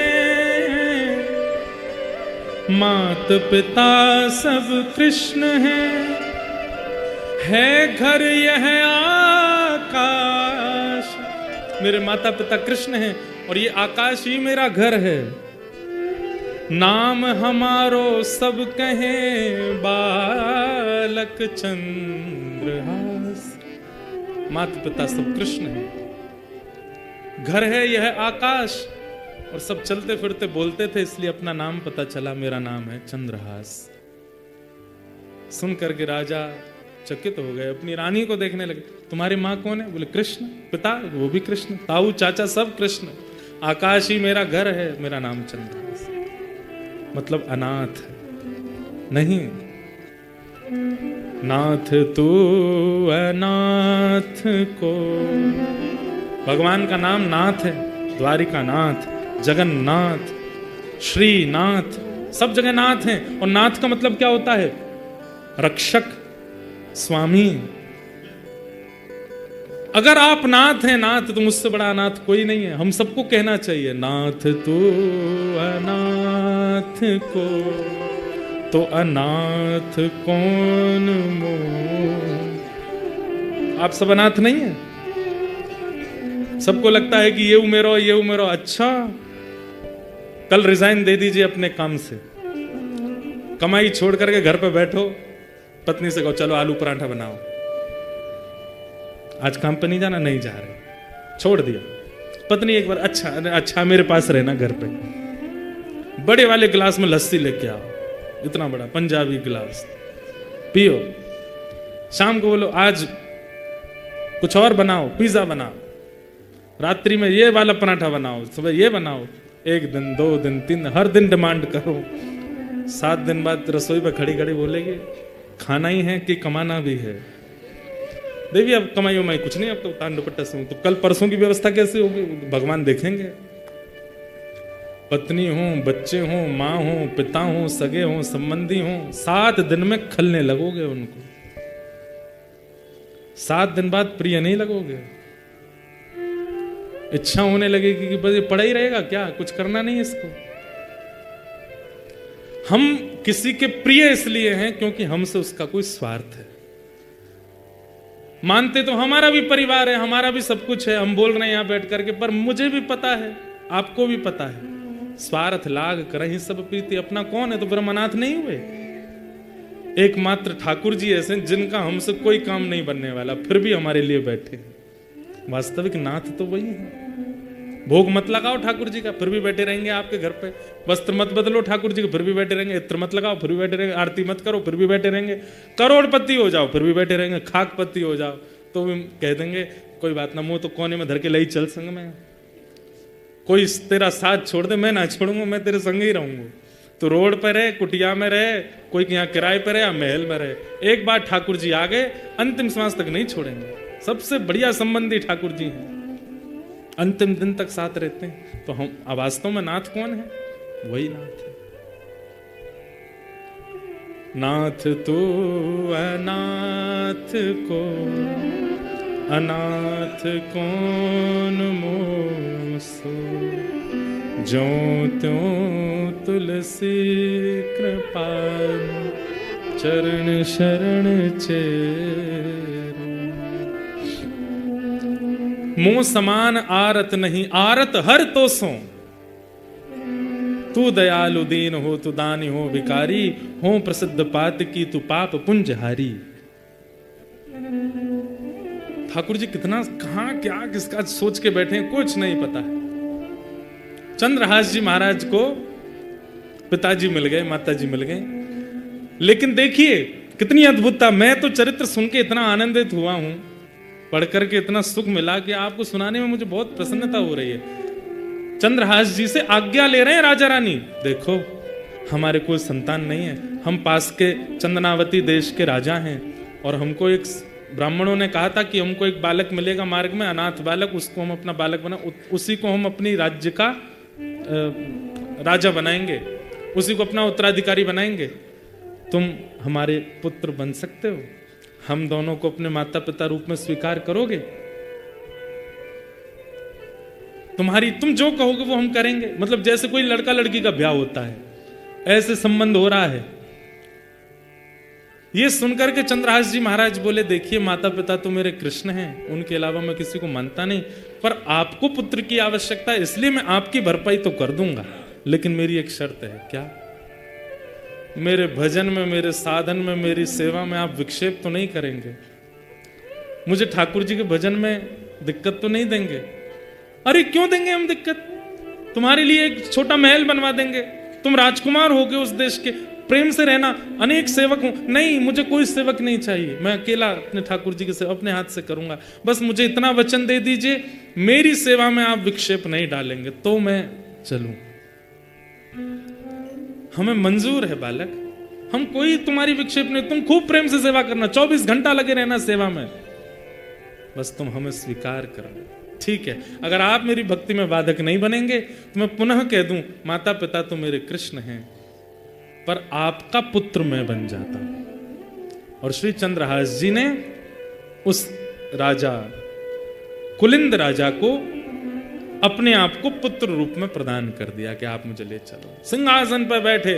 Speaker 1: मात पिता सब कृष्ण है घर यह आकाश। मेरे माता पिता कृष्ण हैं और ये आकाश ही मेरा घर है। नाम हमारो सब कहें बालक चंद्रहास। माता पिता सब कृष्ण है, घर है यह आकाश, और सब चलते फिरते बोलते थे इसलिए अपना नाम पता चला, मेरा नाम है चंद्रहास। सुन करके राजा चकित हो गए, अपनी रानी को देखने लगे। तुम्हारी माँ कौन है? बोले कृष्ण। पिता? वो भी कृष्ण। ताऊ चाचा सब कृष्ण। आकाश ही मेरा घर है, मेरा नाम चंद्रहास। मतलब अनाथ नहीं, नाथ तू अनाथ को। भगवान का नाम नाथ है, द्वारिका नाथ, जगन्नाथ, श्रीनाथ, सब जगह नाथ हैं। और नाथ का मतलब क्या होता है? रक्षक, स्वामी। अगर आप नाथ हैं, नाथ, तो मुझसे बड़ा अनाथ कोई नहीं है। हम सबको कहना चाहिए, नाथ तू अनाथ को तो अनाथ कौन मोह। आप सब अनाथ नहीं है? सबको लगता है कि ये उमेरो ये उमेरो। अच्छा, कल रिजाइन दे दीजिए अपने काम से, कमाई छोड़ करके घर पे बैठो, पत्नी से कहो चलो आलू पराठा बनाओ। आज काम पे नहीं जाना? नहीं जा रहे, छोड़ दिया। पत्नी एक बार, अच्छा मेरे पास रहना घर पे, बड़े वाले गिलास में लस्सी लेके आओ, इतना बड़ा पंजाबी गिलास, पियो। शाम को बोलो आज कुछ और बनाओ, पिज्जा बनाओ, रात्रि में ये वाला पराठा बनाओ, सुबह ये बनाओ। 1 दिन 2 दिन 3 दिन, हर दिन डिमांड करो। 7 दिन बाद रसोई पे खड़ी खड़ी बोलेगी खाना ही है कि कमाना भी है। देवी अब कमाई उमाई कुछ नहीं, अब तो तांडव पट्टा से, तो कल परसों की व्यवस्था कैसे होगी? भगवान देखेंगे। पत्नी हो, बच्चे हो, माँ हो, पिता हो, सगे हो, संबंधी हो, 7 दिन में खलने लगोगे उनको। 7 दिन बाद प्रिय नहीं लगोगे। इच्छा होने लगेगी कि बस ये पड़ा ही रहेगा क्या, कुछ करना नहीं इसको। हम किसी के प्रिय इसलिए हैं क्योंकि हमसे उसका कोई स्वार्थ है। मानते तो हमारा भी परिवार है, हमारा भी सब कुछ है, हम बोल रहे हैं यहां बैठ करके, पर मुझे भी पता है, आपको भी पता है, स्वार्थ लाग करहि सब प्रीति। अपना कौन है? तो फिर हम अनाथ नहीं हुए। एकमात्र ठाकुर जी ऐसे जिनका हमसे कोई काम नहीं बनने वाला, फिर भी हमारे लिए बैठे। वास्तविक नाथ तो वही है। भोग मत लगाओ ठाकुर जी का, फिर भी बैठे रहेंगे आपके घर पे। वस्त्र मत बदलो ठाकुर जी का, फिर भी बैठे रहेंगे। इत्र मत लगाओ, फिर भी बैठे रहेंगे। आरती मत करो, फिर भी बैठे रहेंगे। करोड़पति हो जाओ, फिर भी बैठे रहेंगे। खाकपति हो जाओ तो भी कह देंगे कोई बात ना, मुंह तो कोने में धर के लई चल संग में। कोई तेरा साथ छोड़ दे, मैं ना छोड़ूंगा, मैं तेरे संग ही रहूंगा। तो रोड पर रहे, कुटिया में रहे, कोई यहाँ किराए पर रहे या महल में रहे, एक बार ठाकुर जी आ गए, अंतिम श्वास तक नहीं छोड़ेंगे। सबसे बढ़िया संबंधी ठाकुर जी हैं, अंतिम दिन तक साथ रहते हैं। तो हम वास्तव में नाथ कौन है? वही नाथ है। नाथ तो अनाथ को अनाथ कौन मोसो, जो त्यों तुलसी कृपाल चरण शरण चेरो। मुंह समान आरत नहीं, आरत हर तो सो। तू दयालु दीन हो, तू दानी हो भिखारी, हो प्रसिद्ध पात की तू पाप पुंजहारी। ठाकुर जी कितना कहां क्या किसका सोच के बैठे हैं, कुछ नहीं पता है। चंद्रहास जी महाराज को पिताजी मिल गए, माताजी मिल गए, लेकिन देखिए कितनी अद्भुतता। मैं तो चरित्र सुन के इतना आनंदित हुआ हूं, पढ़ करके इतना सुख मिला कि आपको सुनाने में मुझे बहुत प्रसन्नता हो रही है। चंद्रहास जी से आज्ञा ले रहे हैं राजा रानी, देखो हमारे कोई संतान नहीं है, हम पास के चंदनावती देश के राजा हैं, और हमको एक ब्राह्मणों ने कहा था कि हमको एक बालक मिलेगा मार्ग में, अनाथ बालक, उसको हम अपना बालक बना, उसी को हम अपनी राज्य का राजा बनाएंगे, उसी को अपना उत्तराधिकारी बनाएंगे। तुम हमारे पुत्र बन सकते हो, हम दोनों को अपने माता पिता रूप में स्वीकार करोगे? तुम जो कहोगे वो हम करेंगे। मतलब जैसे कोई लड़का लड़की का ब्याह होता है, ऐसे संबंध हो रहा है। ये सुनकर के चंद्रहास जी महाराज बोले, देखिए माता पिता तो मेरे कृष्ण हैं, उनके अलावा मैं किसी को मानता नहीं, पर आपको पुत्र की आवश्यकता है, इसलिए मैं आपकी भरपाई तो कर दूंगा, लेकिन मेरी एक शर्त है। क्या? मेरे भजन में, मेरे साधन में, मेरी सेवा में आप विक्षेप तो नहीं करेंगे? मुझे ठाकुर जी के भजन में दिक्कत तो नहीं देंगे? अरे क्यों देंगे हम दिक्कत? तुम्हारे लिए एक छोटा महल बनवा देंगे, तुम राजकुमार होगे उस देश के, प्रेम से रहना, अनेक सेवक हूं। नहीं, मुझे कोई सेवक नहीं चाहिए, मैं अकेला अपने ठाकुर जी की सेवा अपने हाथ से करूंगा, बस मुझे इतना वचन दे दीजिए, मेरी सेवा में आप विक्षेप नहीं डालेंगे तो मैं चलूं। हमें मंजूर है बालक, हम कोई तुम्हारी विक्षेप नहीं, तुम खूब प्रेम से सेवा करना, 24 घंटा लगे रहना सेवा में, बस तुम हमें स्वीकार करना। ठीक है, अगर आप मेरी भक्ति में बाधक नहीं बनेंगे तो मैं पुनः कह दूं, माता पिता तो मेरे कृष्ण हैं, पर आपका पुत्र मैं बन जाता हूं। और श्री चंद्रहास जी ने उस राजा, कुलिंद राजा को अपने आप को पुत्र रूप में प्रदान कर दिया कि आप मुझे ले चलो। सिंहासन पर बैठे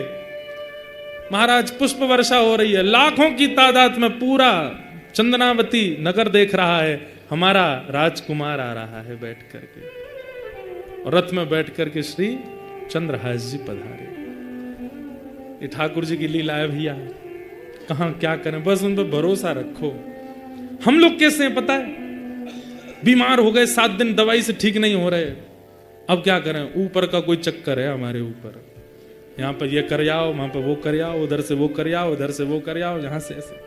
Speaker 1: महाराज, पुष्प वर्षा हो रही है, लाखों की तादाद में पूरा चंदनावती नगर देख रहा है, हमारा राजकुमार आ रहा है बैठ करके, और रथ में बैठ करके श्री चंद्रहास जी पधारे। ये ठाकुर जी की लीला है भैया, कहां क्या करें, बस उन पर भरोसा रखो। हम लोग कैसे हैं पता है, बीमार हो गए, 7 दिन दवाई से ठीक नहीं हो रहे, अब क्या करें, ऊपर का कोई चक्कर है हमारे ऊपर, यहां पर ये कर आओ, वहां पर वो कर आओ, उधर से वो कर आओ, उधर से वो कर आओ, यहां से ऐसे।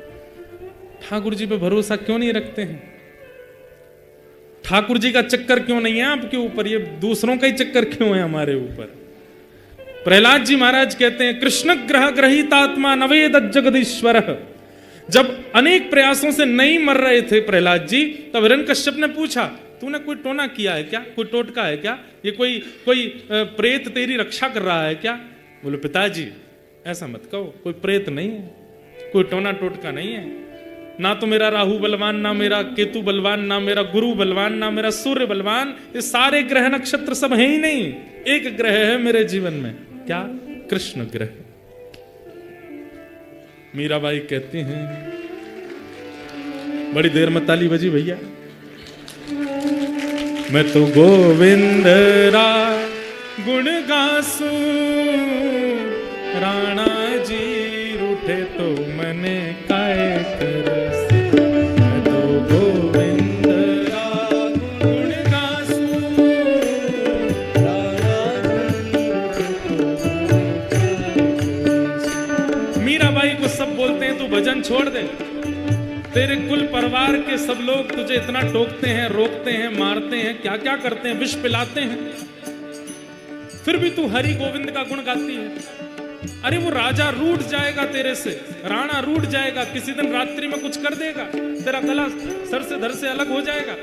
Speaker 1: ठाकुर जी पे भरोसा क्यों नहीं रखते हैं? ठाकुर जी का चक्कर क्यों नहीं है आपके ऊपर, ये दूसरों का ही चक्कर क्यों है हमारे ऊपर? प्रहलाद जी महाराज कहते हैं, कृष्ण ग्रह ग्रहितात्मा नवेद जगदीश्वर। जब अनेक प्रयासों से नहीं मर रहे थे प्रहलाद जी, तब हिरण्यकश्यप ने पूछा, तूने कोई टोना किया है क्या, कोई टोटका है क्या, ये कोई प्रेत तेरी रक्षा कर रहा है क्या? बोले पिताजी ऐसा मत कहो, कोई प्रेत नहीं है, कोई टोना टोटका नहीं है, ना तो मेरा राहु बलवान, ना मेरा केतु बलवान, ना मेरा गुरु बलवान, ना मेरा सूर्य बलवान, ये सारे ग्रह नक्षत्र सब है ही नहीं, एक ग्रह है मेरे जीवन में, क्या? कृष्ण ग्रह। मीराबाई कहती हैं, बड़ी देर में ताली बजी भैया, मैं तो गोविंद रा गुण गासू, राणा जी रूठे तो मने काय करस, मैं तो गोविंद रा गुण गासू, राणा जी। मीराबाई को सब बोलते हैं तू भजन छोड़ दे, तेरे कुल परिवार के सब लोग तुझे इतना टोकते हैं, रोकते हैं, मारते हैं, क्या क्या करते हैं, विष पिलाते हैं, फिर भी तू हरि गोविंद का गुण गाती है। अरे वो राजा रूठ जाएगा तेरे से, राणा रूठ जाएगा, किसी दिन रात्रि में कुछ कर देगा, तेरा गला सर से धड़ से अलग हो जाएगा।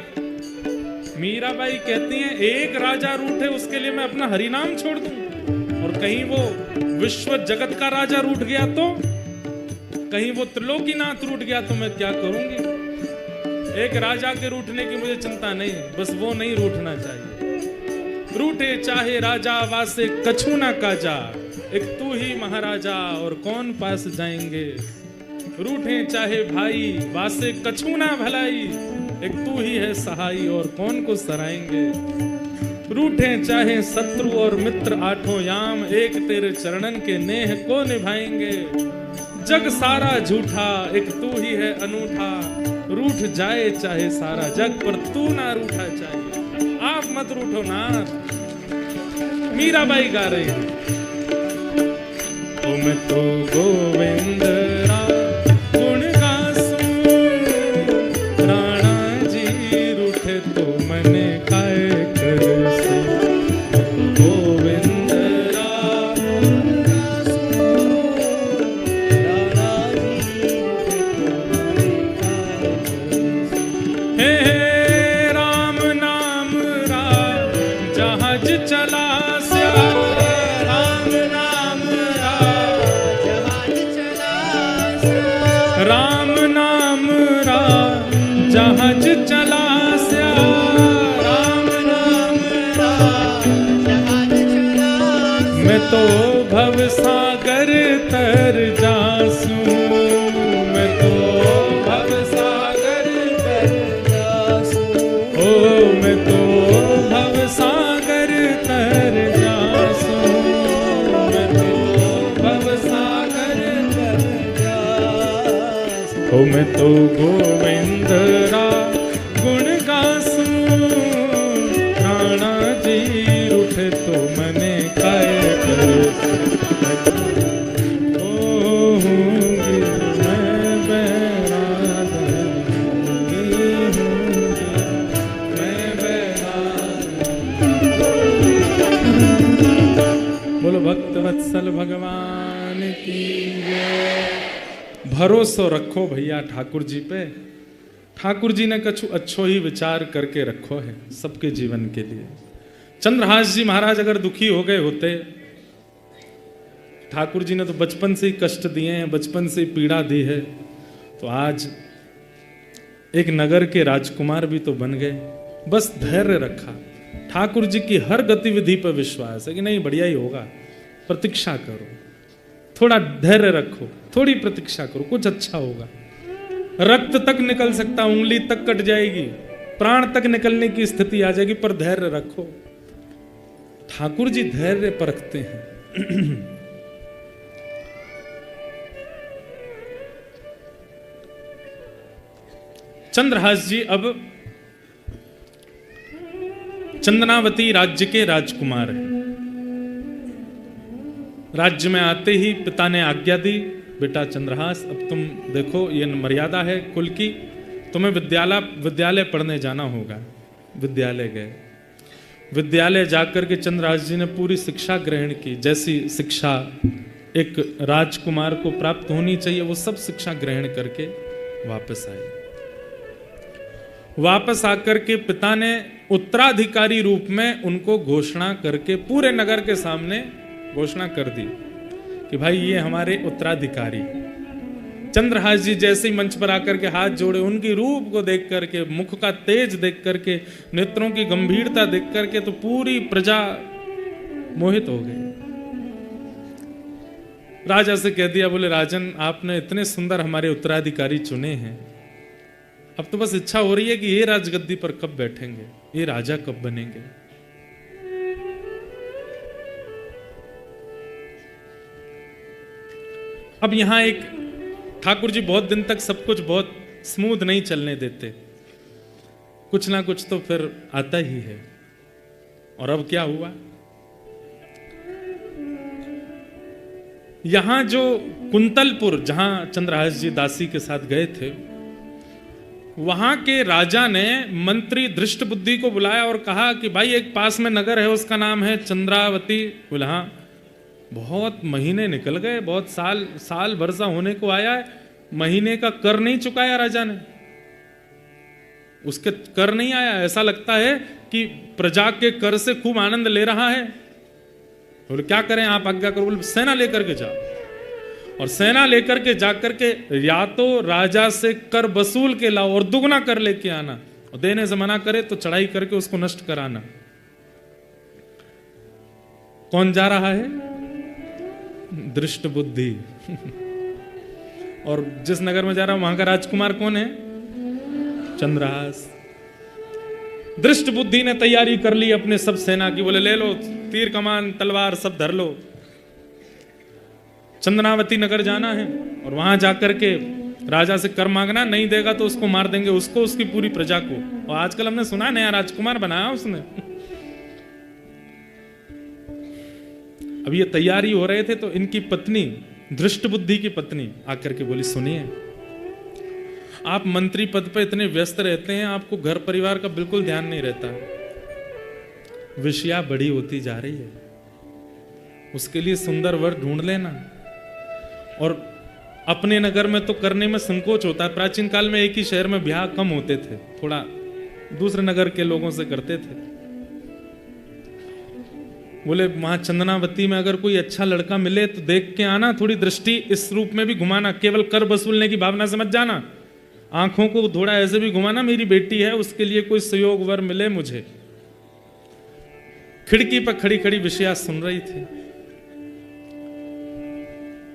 Speaker 1: मीराबाई कहती हैं, एक राजा रूठे उसके लिए मैं अपना हरि नाम छोड़ दूं, और कहीं वो विश्व जगत का राजा रूठ गया तो, कहीं वो त्रिलोकीनाथ रूठ गया तो मैं क्या करूंगी? एक राजा के रूठने की मुझे चिंता नहीं, बस वो नहीं रूठना चाहिए। रूठे चाहे राजा वासे कछु ना काजा, एक तू ही महाराजा और कौन पास जाएंगे। रूठे चाहे भाई वासे कछु ना भलाई, एक तू ही है सहाई और कौन को सराएंगे। रूठे चाहे शत्रु और मित्र आठों याम, एक तेरे चरणन के नेह को निभाएंगे। जग सारा झूठा एक तू ही है अनूठा, रूठ जाए चाहे सारा जग पर तू ना रूठा चाहिए। आप मत रूठो नाथ, मीराबाई गा रही है। मैं तो गोविंद गुण गासूं, राणा जी रूठे तो मने काय करसे। गोविंद हे राम नाम रा जहाज चला, राम नाम रा जहाज चला स्या, राम नाम रा जहाज चला। मैं तो भव सागर तर जासूं, मैं तो भव सागर तर जासूं, ओ मैं तो भव सागर तर जासूं, मैं तो भव सागर तर जासूं। ओ मैं तो गोविंद रा गुण गासूं, राणा जी रूठे तो मने काय करसे। ओ हूँगी मैं बैराग, मैं बैराग। बोलो भक्त वत्सल भगवान की जय। भरोसा रखो भैया ठाकुर जी पे। ठाकुर जी ने कछु अच्छो ही विचार करके रखो है सबके जीवन के लिए। चंद्रहास जी महाराज अगर दुखी हो गए होते, ठाकुर जी ने तो बचपन से ही कष्ट दिए हैं, बचपन से ही पीड़ा दी है, तो आज एक नगर के राजकुमार भी तो बन गए। बस धैर्य रखा, ठाकुर जी की हर गतिविधि पर विश्वास है कि नहीं बढ़िया ही होगा, प्रतीक्षा करो, थोड़ा धैर्य रखो, थोड़ी प्रतीक्षा करो, कुछ अच्छा होगा। रक्त तक निकल सकता, उंगली तक कट जाएगी, प्राण तक निकलने की स्थिति आ जाएगी, पर धैर्य रखो। ठाकुर जी धैर्य परखते हैं। चंद्रहास जी अब चंदनावती राज्य के राजकुमार हैं। राज्य में आते ही पिता ने आज्ञा दी, बेटा चंद्रहास अब तुम देखो ये मर्यादा है कुल की, तुम्हें विद्यालय पढ़ने जाना होगा। विद्यालय गए। विद्यालय जाकर के चंद्रहास जी ने पूरी शिक्षा ग्रहण की, जैसी शिक्षा एक राजकुमार को प्राप्त होनी चाहिए वो सब शिक्षा ग्रहण करके वापस आए। वापस आकर के पिता ने उत्तराधिकारी रूप में उनको घोषणा करके पूरे नगर के सामने घोषणा कर दी कि भाई ये हमारे उत्तराधिकारी। चंद्रहास जी जैसे ही मंच पर आकर के हाथ जोड़े, उनकी रूप को देख करके, मुख का तेज देख करके, नेत्रों की गंभीरता देख करके तो पूरी प्रजा मोहित हो गई। राजा से कह दिया, बोले राजन आपने इतने सुंदर हमारे उत्तराधिकारी चुने हैं, अब तो बस इच्छा हो रही है कि ये राजगद्दी पर कब बैठेंगे, ये राजा कब बनेंगे। अब यहां एक ठाकुर जी बहुत दिन तक सब कुछ बहुत स्मूथ नहीं चलने देते, कुछ ना कुछ तो फिर आता ही है। और अब क्या हुआ, यहां जो कुंतलपुर जहां चंद्रहास जी दासी के साथ गए थे, वहां के राजा ने मंत्री दृष्टबुद्धि को बुलाया और कहा कि भाई एक पास में नगर है, उसका नाम है चंद्रावती। बोला हाँ, बहुत महीने निकल गए, बहुत साल वर्षा होने को आया है, महीने का कर नहीं चुकाया राजा ने, उसके कर नहीं आया। ऐसा लगता है कि प्रजा के कर से खूब आनंद ले रहा है। बोले क्या करें आप आज्ञा करो। बोले सेना लेकर के जाओ, और सेना लेकर के जाकर के या तो राजा से कर वसूल के लाओ और दुगना कर लेके आना, और देने से मना करे तो चढ़ाई करके उसको नष्ट कराना। कौन जा रहा है? दृष्ट बुद्धि। और जिस नगर में जा रहा है वहां का राजकुमार कौन है? चंद्रहास। दृष्ट बुद्धि ने तैयारी कर ली अपने सब सेना की, बोले ले लो तीर कमान तलवार सब धर लो, चंदनावती नगर जाना है और वहां जाकर के राजा से कर मांगना, नहीं देगा तो उसको मार देंगे, उसको उसकी पूरी प्रजा को। और आजकल हमने सुना नया राजकुमार बनाया उसने। अब ये तैयारी हो रहे थे तो इनकी पत्नी, दृष्ट बुद्धि की पत्नी आकर के बोली, सुनिए आप मंत्री पद पे इतने व्यस्त रहते हैं, आपको घर परिवार का बिल्कुल ध्यान नहीं रहता, विषया बड़ी होती जा रही है, उसके लिए सुंदर वर ढूंढ लेना। और अपने नगर में तो करने में संकोच होता है, प्राचीन काल में एक ही शहर में ब्याह कम होते थे, थोड़ा दूसरे नगर के लोगों से करते थे। बोले वहां चंदनावती में अगर कोई अच्छा लड़का मिले तो देख के आना, थोड़ी दृष्टि इस रूप में भी घुमाना, केवल कर वसूलने की भावना से मत जाना, आंखों को थोड़ा ऐसे भी घुमाना, मेरी बेटी है उसके लिए कोई सहयोग वर मिले मुझे। खिड़की पर खड़ी खड़ी विषया सुन रही थी।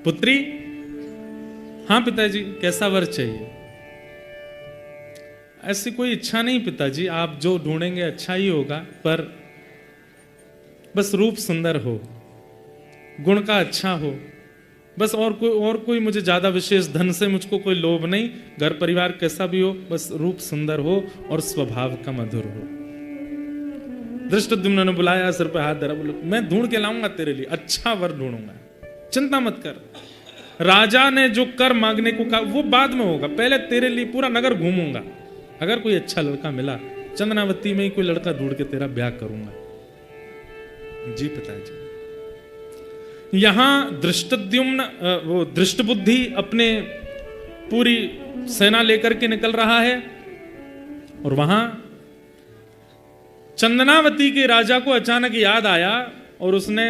Speaker 1: पुत्री, हाँ पिताजी, कैसा वर चाहिए? ऐसी कोई इच्छा नहीं पिताजी, आप जो ढूंढेंगे अच्छा ही होगा, पर बस रूप सुंदर हो, गुण का अच्छा हो, बस और कोई मुझे ज्यादा विशेष धन से मुझको कोई लोभ नहीं, घर परिवार कैसा भी हो, बस रूप सुंदर हो और स्वभाव का मधुर हो। धृष्टद्युम्न ने बुलाया, सिर पे हाथ धरा, बोले मैं ढूंढ के लाऊंगा तेरे लिए, अच्छा वर ढूंढूंगा, चिंता मत कर। राजा ने जो कर मांगने को कहा वो बाद में होगा, पहले तेरे लिए पूरा नगर घूमूंगा, अगर कोई अच्छा लड़का मिला चंदनावती में ही कोई लड़का ढूंढ के तेरा ब्याह करूंगा। जी पिताजी। यहां दृष्टद्युम्न, वो दृष्ट बुद्धि अपने पूरी सेना लेकर के निकल रहा है और वहां चंदनावती के राजा को अचानक याद आया और उसने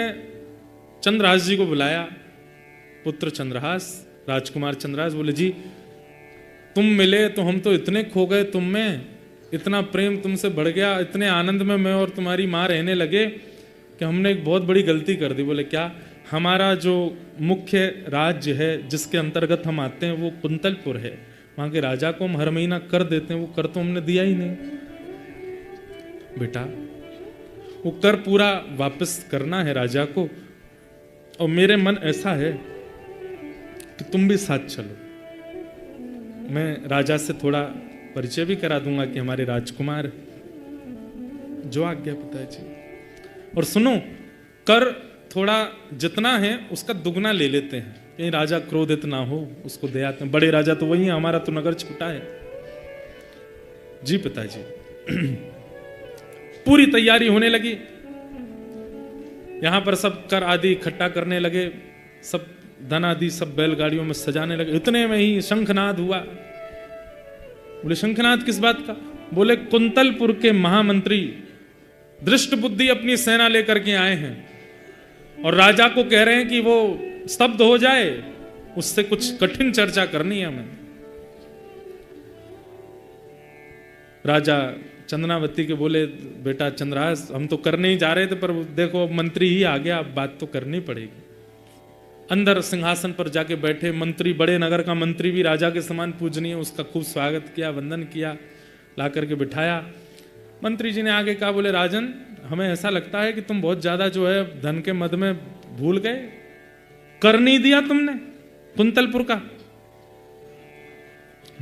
Speaker 1: चंद्रहास जी को बुलाया। पुत्र चंद्रहास, राजकुमार चंद्रहास, बोले जी तुम मिले तो हम तो इतने खो गए तुम में, इतना प्रेम तुमसे बढ़ गया, इतने आनंद में मैं और तुम्हारी माँ रहने लगे कि हमने एक बहुत बड़ी गलती कर दी। बोले क्या? हमारा जो मुख्य राज्य है जिसके अंतर्गत हम आते हैं वो कुंतलपुर है, वहां के राजा को हम हर महीना कर देते हैं, वो कर तो हमने दिया ही नहीं। बेटा वो कर पूरा वापस करना है राजा को, और मेरे मन ऐसा है कि तुम भी साथ चलो, मैं राजा से थोड़ा परिचय भी करा दूंगा कि हमारे राजकुमार। जो आज्ञा पिताजी। और सुनो, कर थोड़ा जितना है उसका दुगना ले लेते हैं, कहीं राजा क्रोधित ना हो, उसको दे आते हैं, बड़े राजा तो वही है, हमारा तो नगर छोटा है। जी पिताजी। पूरी तैयारी होने लगी, यहां पर सब कर आदि इकट्ठा करने लगे, सब धन आदि सब बैलगाड़ियों में सजाने लगे। इतने में ही शंखनाद हुआ। बोले शंखनाद किस बात का? बोले कुंतलपुर के महामंत्री दृष्ट बुद्धि अपनी सेना लेकर के आए हैं और राजा को कह रहे हैं कि वो स्तब्ध हो जाए, उससे कुछ कठिन चर्चा करनी है हमें। राजा चंदनावती के बोले बेटा चंद्रहास, हम तो करने ही जा रहे थे, पर देखो मंत्री ही आ गया, अब बात तो करनी पड़ेगी। अंदर सिंहासन पर जाके बैठे मंत्री, बड़े नगर का मंत्री भी राजा के समान पूजनीय, उसका खूब स्वागत किया, वंदन किया, ला करके बिठाया। मंत्री जी ने आगे कहा, बोले राजन, हमें ऐसा लगता है कि तुम बहुत ज्यादा जो है धन के मद में भूल गए, कर नहीं दिया तुमने कुंतलपुर का।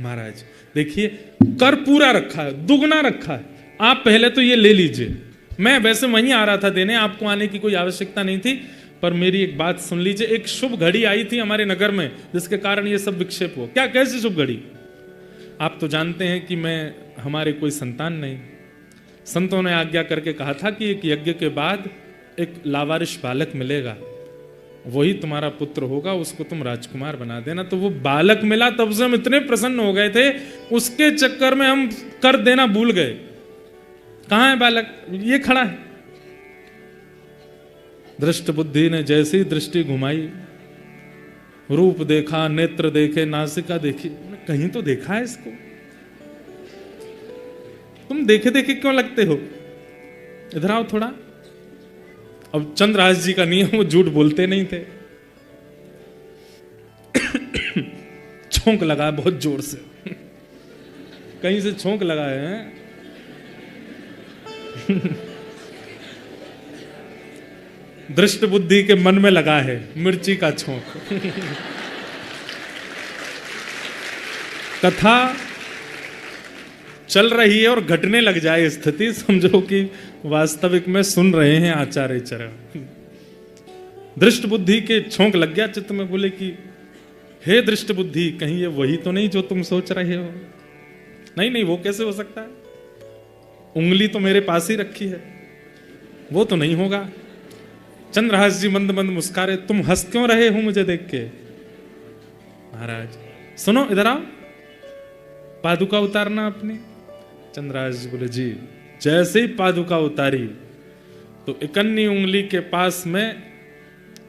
Speaker 1: महाराज देखिए, कर पूरा रखा है, दुगना रखा है, आप पहले तो ये ले लीजिए। मैं वैसे वहीं आ रहा था देने, आपको आने की कोई आवश्यकता नहीं थी, पर मेरी एक बात सुन लीजिए। एक शुभ घड़ी आई थी हमारे नगर में जिसके कारण ये सब विक्षेप हुआ। क्या? कैसी शुभ घड़ी? आप तो जानते हैं कि मैं, हमारे कोई संतान नहीं, संतों ने आज्ञा करके कहा था कि एक यज्ञ के बाद एक लावारिश बालक मिलेगा, वही तुम्हारा पुत्र होगा, उसको तुम राजकुमार बना देना। तो वो बालक मिला, तब से हम इतने प्रसन्न हो गए थे, उसके चक्कर में हम कर देना भूल गए। कहां है बालक? ये खड़ा है। दृष्ट बुद्धि ने जैसी दृष्टि घुमाई, रूप देखा, नेत्र देखे, नासिका देखी, कहीं तो देखा है इसको। तुम देखे देखे क्यों लगते हो? इधर आओ थोड़ा। अब चंद्रहास जी का नियम, वो झूठ बोलते नहीं थे। छोंक लगा बहुत जोर से, कहीं से छोंक लगाए हैं। दृष्ट बुद्धि के मन में लगा है मिर्ची का छोंक। कथा चल रही है और घटने लग जाए स्थिति, समझो कि वास्तविक में सुन रहे हैं आचार्य चरण। दृष्ट बुद्धि के छोंक लग गया चित्त में, बोले कि हे दृष्ट बुद्धि, कहीं ये वही तो नहीं जो तुम सोच रहे हो? नहीं नहीं, वो कैसे हो सकता है? उंगली तो मेरे पास ही रखी है, वो तो नहीं होगा। चंद्रहास जी मंद मंद मुस्कारे, तुम हंस क्यों रहे हो मुझे देख के? महाराज सुनो, इधर आओ, पादुका उतारना अपनी। चंद्रहास जी बोले जी। जैसे ही पादुका उतारी तो इकन्नी उंगली के पास में,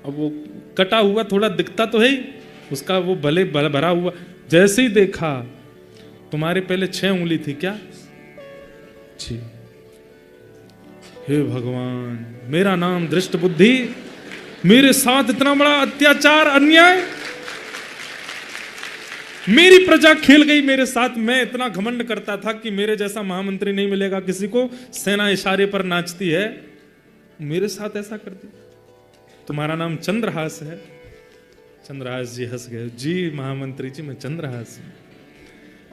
Speaker 1: अब वो कटा हुआ थोड़ा दिखता तो है ही, उसका वो भले भरा हुआ, जैसे ही देखा, तुम्हारे पहले 6 उंगली थी क्या? जी। हे भगवान, मेरा नाम दृष्ट बुद्धि, मेरे साथ इतना बड़ा अत्याचार अन्याय, मेरी प्रजा खेल गई मेरे साथ। मैं इतना घमंड करता था कि मेरे जैसा महामंत्री नहीं मिलेगा किसी को, सेना इशारे पर नाचती है, मेरे साथ ऐसा कर दिया। तुम्हारा नाम चंद्रहास है? चंद्रहास जी हंस गए, जी महामंत्री जी, मैं चंद्रहास हूं।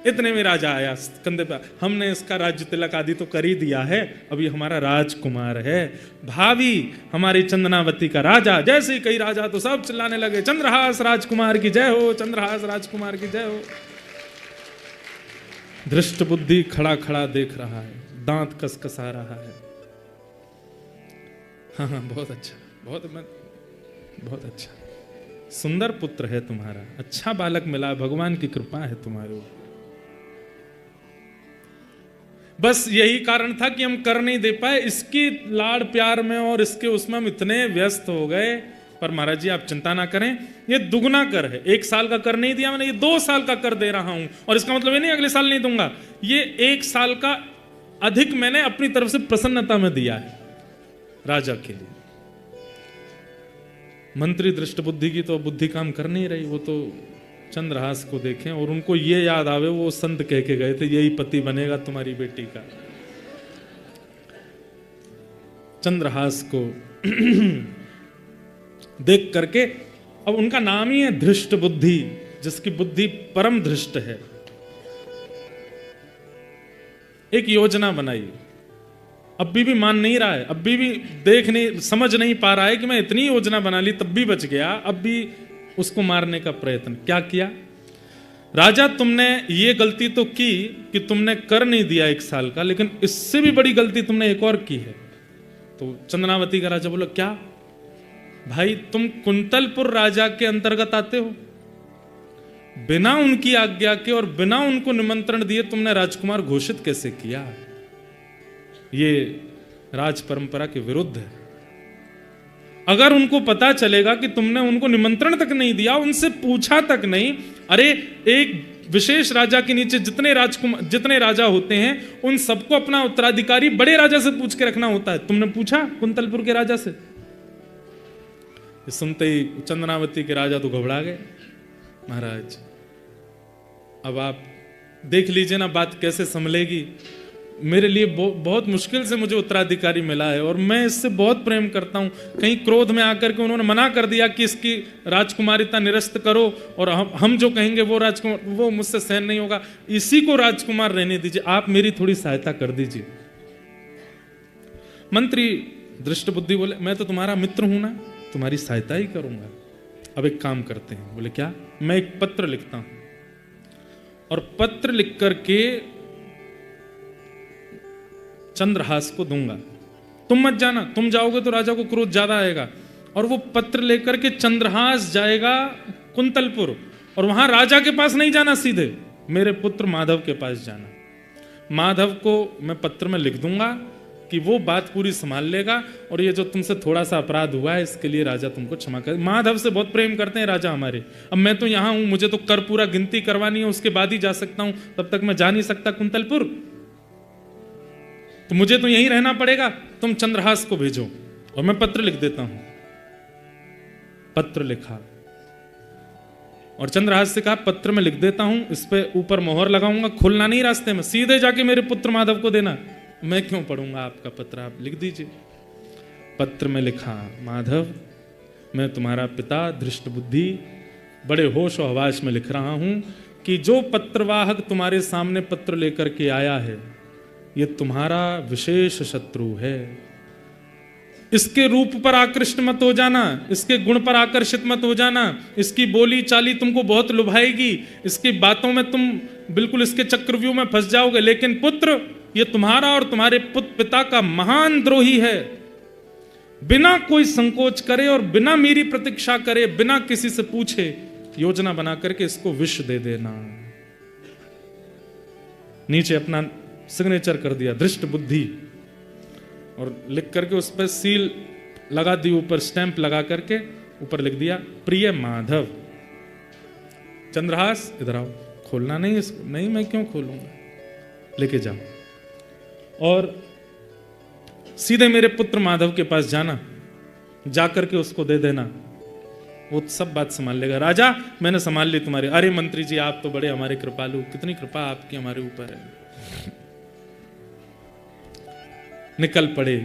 Speaker 1: इतने में राजा आया कंधे पर, हमने इसका राज्य तिलक आदि तो कर ही दिया है, अभी हमारा राजकुमार है, भावी हमारी चंदनावती का राजा। जैसे ही कई राजा तो सब चिल्लाने लगे, चंद्रहास राजकुमार की जय हो, चंद्रहास राजकुमार की जय हो। दृष्ट बुद्धि खड़ा खड़ा देख रहा है, दांत कसकसा रहा है। हाँ, बहुत अच्छा, बहुत अच्छा, सुंदर पुत्र है तुम्हारा, अच्छा बालक मिला, भगवान की कृपा है तुम्हारे ऊपर। बस यही कारण था कि हम कर नहीं दे पाए, इसकी लाड़ प्यार में और इसके उसमें हम इतने व्यस्त हो गए। पर महाराज जी आप चिंता ना करें, ये दुगना कर है। 1 साल का कर नहीं दिया मैंने, ये 2 साल का कर दे रहा हूं। और इसका मतलब ये नहीं अगले साल नहीं दूंगा, ये 1 साल का अधिक मैंने अपनी तरफ से प्रसन्नता में दिया है राजा के लिए। मंत्री दृष्ट बुद्धि की तो बुद्धि काम कर नहीं रही, वो तो चंद्रहास को देखें और उनको ये याद आवे, वो संत कह के गए थे यही पति बनेगा तुम्हारी बेटी का। चंद्रहास को देख करके, अब उनका नाम ही है धृष्ट बुद्धि, जिसकी बुद्धि परम धृष्ट है। एक योजना बनाई, अभी भी मान नहीं रहा है, अभी भी देख नहीं समझ नहीं पा रहा है कि मैं इतनी योजना बना ली तब भी बच गया, अब भी उसको मारने का प्रयत्न। क्या किया? राजा तुमने ये गलती तो की कि तुमने कर नहीं दिया 1 साल का, लेकिन इससे भी बड़ी गलती तुमने एक और की है। तो चंदनावती का राजा बोला क्या? भाई तुम कुंतलपुर राजा के अंतर्गत आते हो, बिना उनकी आज्ञा के और बिना उनको निमंत्रण दिए तुमने राजकुमार घोषित कैसे किया? ये राज परंपरा के विरुद्ध है। अगर उनको पता चलेगा कि तुमने उनको निमंत्रण तक नहीं दिया, उनसे पूछा तक नहीं, अरे एक विशेष राजा के नीचे जितने राजा होते हैं उन सबको अपना उत्तराधिकारी बड़े राजा से पूछ के रखना होता है, तुमने पूछा कुंतलपुर के राजा से? सुनते ही चंदनावती के राजा तो घबरा गए। महाराज अब आप देख लीजिए ना बात कैसे संभलेगी। मेरे लिए बहुत मुश्किल से मुझे उत्तराधिकारी मिला है और मैं इससे बहुत प्रेम करता हूं। कहीं क्रोध में आकर के उन्होंने मना कर दिया कि इसकी राजकुमारिता निरस्त करो और हम जो कहेंगे वो राजकुमार, वो मुझसे सहन नहीं होगा, इसी को राजकुमार रहने दीजिए, आप मेरी थोड़ी सहायता कर दीजिए। मंत्री दृष्ट बुद्धि बोले मैं तो तुम्हारा मित्र हूं ना, तुम्हारी सहायता ही करूंगा। अब एक काम करते हैं। बोले क्या? मैं एक पत्र लिखता हूं और पत्र लिख करके चंद्रहास को दूंगा, तुम मत जाना, तुम जाओगे तो राजा को क्रोध ज्यादा आएगा। और वो पत्र लेकर के चंद्रहास जाएगा कुंतलपुर और वहां राजा के पास नहीं जाना, सीधे मेरे पुत्र माधव के पास जाना। माधव को मैं पत्र में लिख दूंगा कि वो बात पूरी संभाल लेगा और ये जो तुमसे थोड़ा सा अपराध हुआ है इसके लिए राजा तुमको क्षमा कर। माधव से बहुत प्रेम करते हैं राजा हमारे। अब मैं तो यहां हूं, मुझे तो कर पूरा गिनती करवानी है, उसके बाद ही जा सकता हूं, तब तक मैं जा नहीं सकता कुंतलपुर, तो मुझे तो यहीं रहना पड़ेगा। तुम चंद्रहास को भेजो और मैं पत्र लिख देता हूं। पत्र लिखा और चंद्रहास से कहा पत्र में लिख देता हूं, इस पे ऊपर मोहर लगाऊंगा, खुलना नहीं रास्ते में, सीधे जाके मेरे पुत्र माधव को देना। मैं क्यों पढ़ूंगा आपका पत्र, आप लिख दीजिए। पत्र में लिखा, माधव मैं तुम्हारा पिता धृष्ट बुद्धि बड़े होश और हवास में लिख रहा हूं कि जो पत्रवाहक तुम्हारे सामने पत्र लेकर के आया है ये तुम्हारा विशेष शत्रु है। इसके रूप पर आकृष्ट मत हो जाना, इसके गुण पर आकर्षित मत हो जाना, इसकी बोली चाली तुमको बहुत लुभाएगी, इसकी बातों में तुम बिल्कुल इसके चक्रव्यूह में फंस जाओगे, लेकिन पुत्र ये तुम्हारा और तुम्हारे पिता का महान द्रोही है। बिना कोई संकोच करे और बिना मेरी प्रतीक्षा करे, बिना किसी से पूछे योजना बना करके इसको विष दे देना। नीचे अपना सिग्नेचर कर दिया धृष्ट बुद्धि और लिख करके उस पर सील लगा दी, ऊपर स्टैंप लगा करके ऊपर लिख दिया प्रिय माधव। चंद्रहास इधर आओ, खोलना नहीं इसको। नहीं मैं क्यों खोलूंगा, लेके जाओ और सीधे मेरे पुत्र माधव के पास जाना, जाकर के उसको दे देना, वो सब बात संभाल लेगा। राजा मैंने संभाल ली तुम्हारी। अरे मंत्री जी आप तो बड़े हमारे कृपालु, कितनी कृपा आपकी हमारे ऊपर है। निकल पड़े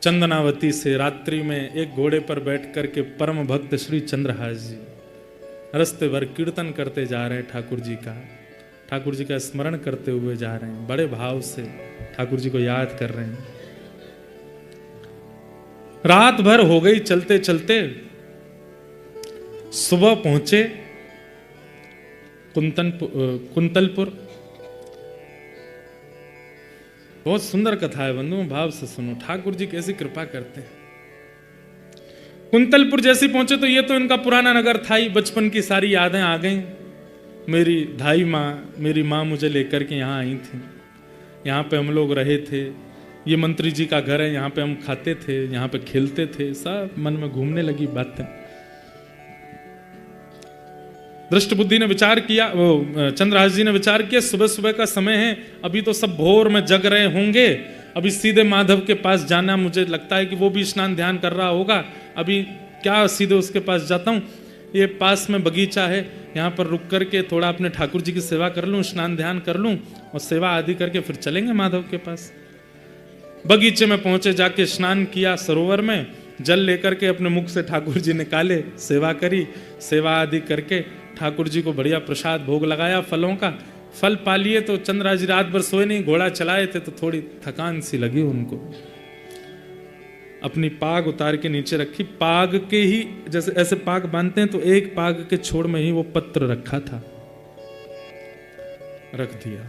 Speaker 1: चंदनावती से। रात्रि में एक घोड़े पर बैठ करके परम भक्त श्री चंद्रहास जी रस्ते भर कीर्तन करते जा रहे हैं ठाकुर जी का स्मरण करते हुए जा रहे हैं, बड़े भाव से ठाकुर जी को याद कर रहे हैं। रात भर हो गई चलते चलते, सुबह पहुंचे कुंतलपुर। बहुत सुंदर कथा है बंधुओं, भाव से सुनो, ठाकुर जी कैसी कृपा करते हैं। कुंतलपुर जैसे पहुंचे तो ये तो इनका पुराना नगर था ही, बचपन की सारी यादें आ गई। मेरी माँ मुझे लेकर के यहाँ आई थी, यहाँ पे हम लोग रहे थे, ये मंत्री जी का घर है, यहाँ पे हम खाते थे, यहाँ पे खेलते थे, सब मन में घूमने लगी बातें। दृष्ट बुद्धि ने विचार किया, वो चंद्रहास जी ने विचार किया, सुबह सुबह का समय है, अभी तो सब भोर में जग रहे होंगे, अभी सीधे माधव के पास जाना, मुझे लगता है कि वो भी स्नान ध्यान कर रहा होगा, अभी क्या सीधे उसके पास जाता हूँ, ये पास में बगीचा है, यहाँ पर रुक करके थोड़ा अपने ठाकुर जी की सेवा कर लूँ, स्नान ध्यान कर लूँ और सेवा आदि करके फिर चलेंगे माधव के पास। बगीचे में पहुंचे, जाके स्नान किया, सरोवर में जल लेकर के अपने मुख से ठाकुर जी निकाले, सेवा करी, सेवा आदि करके ठाकुर जी को बढ़िया प्रसाद भोग लगाया फलों का। फल पा लिए तो चंद्रहास जी रात भर सोए नहीं, घोड़ा चलाए थे तो थोड़ी थकान सी लगी उनको। अपनी पाग उतार के नीचे रखी, पाग के ही जैसे ऐसे पाग बांधते हैं तो एक पाग के छोर में ही वो पत्र रखा था, रख दिया।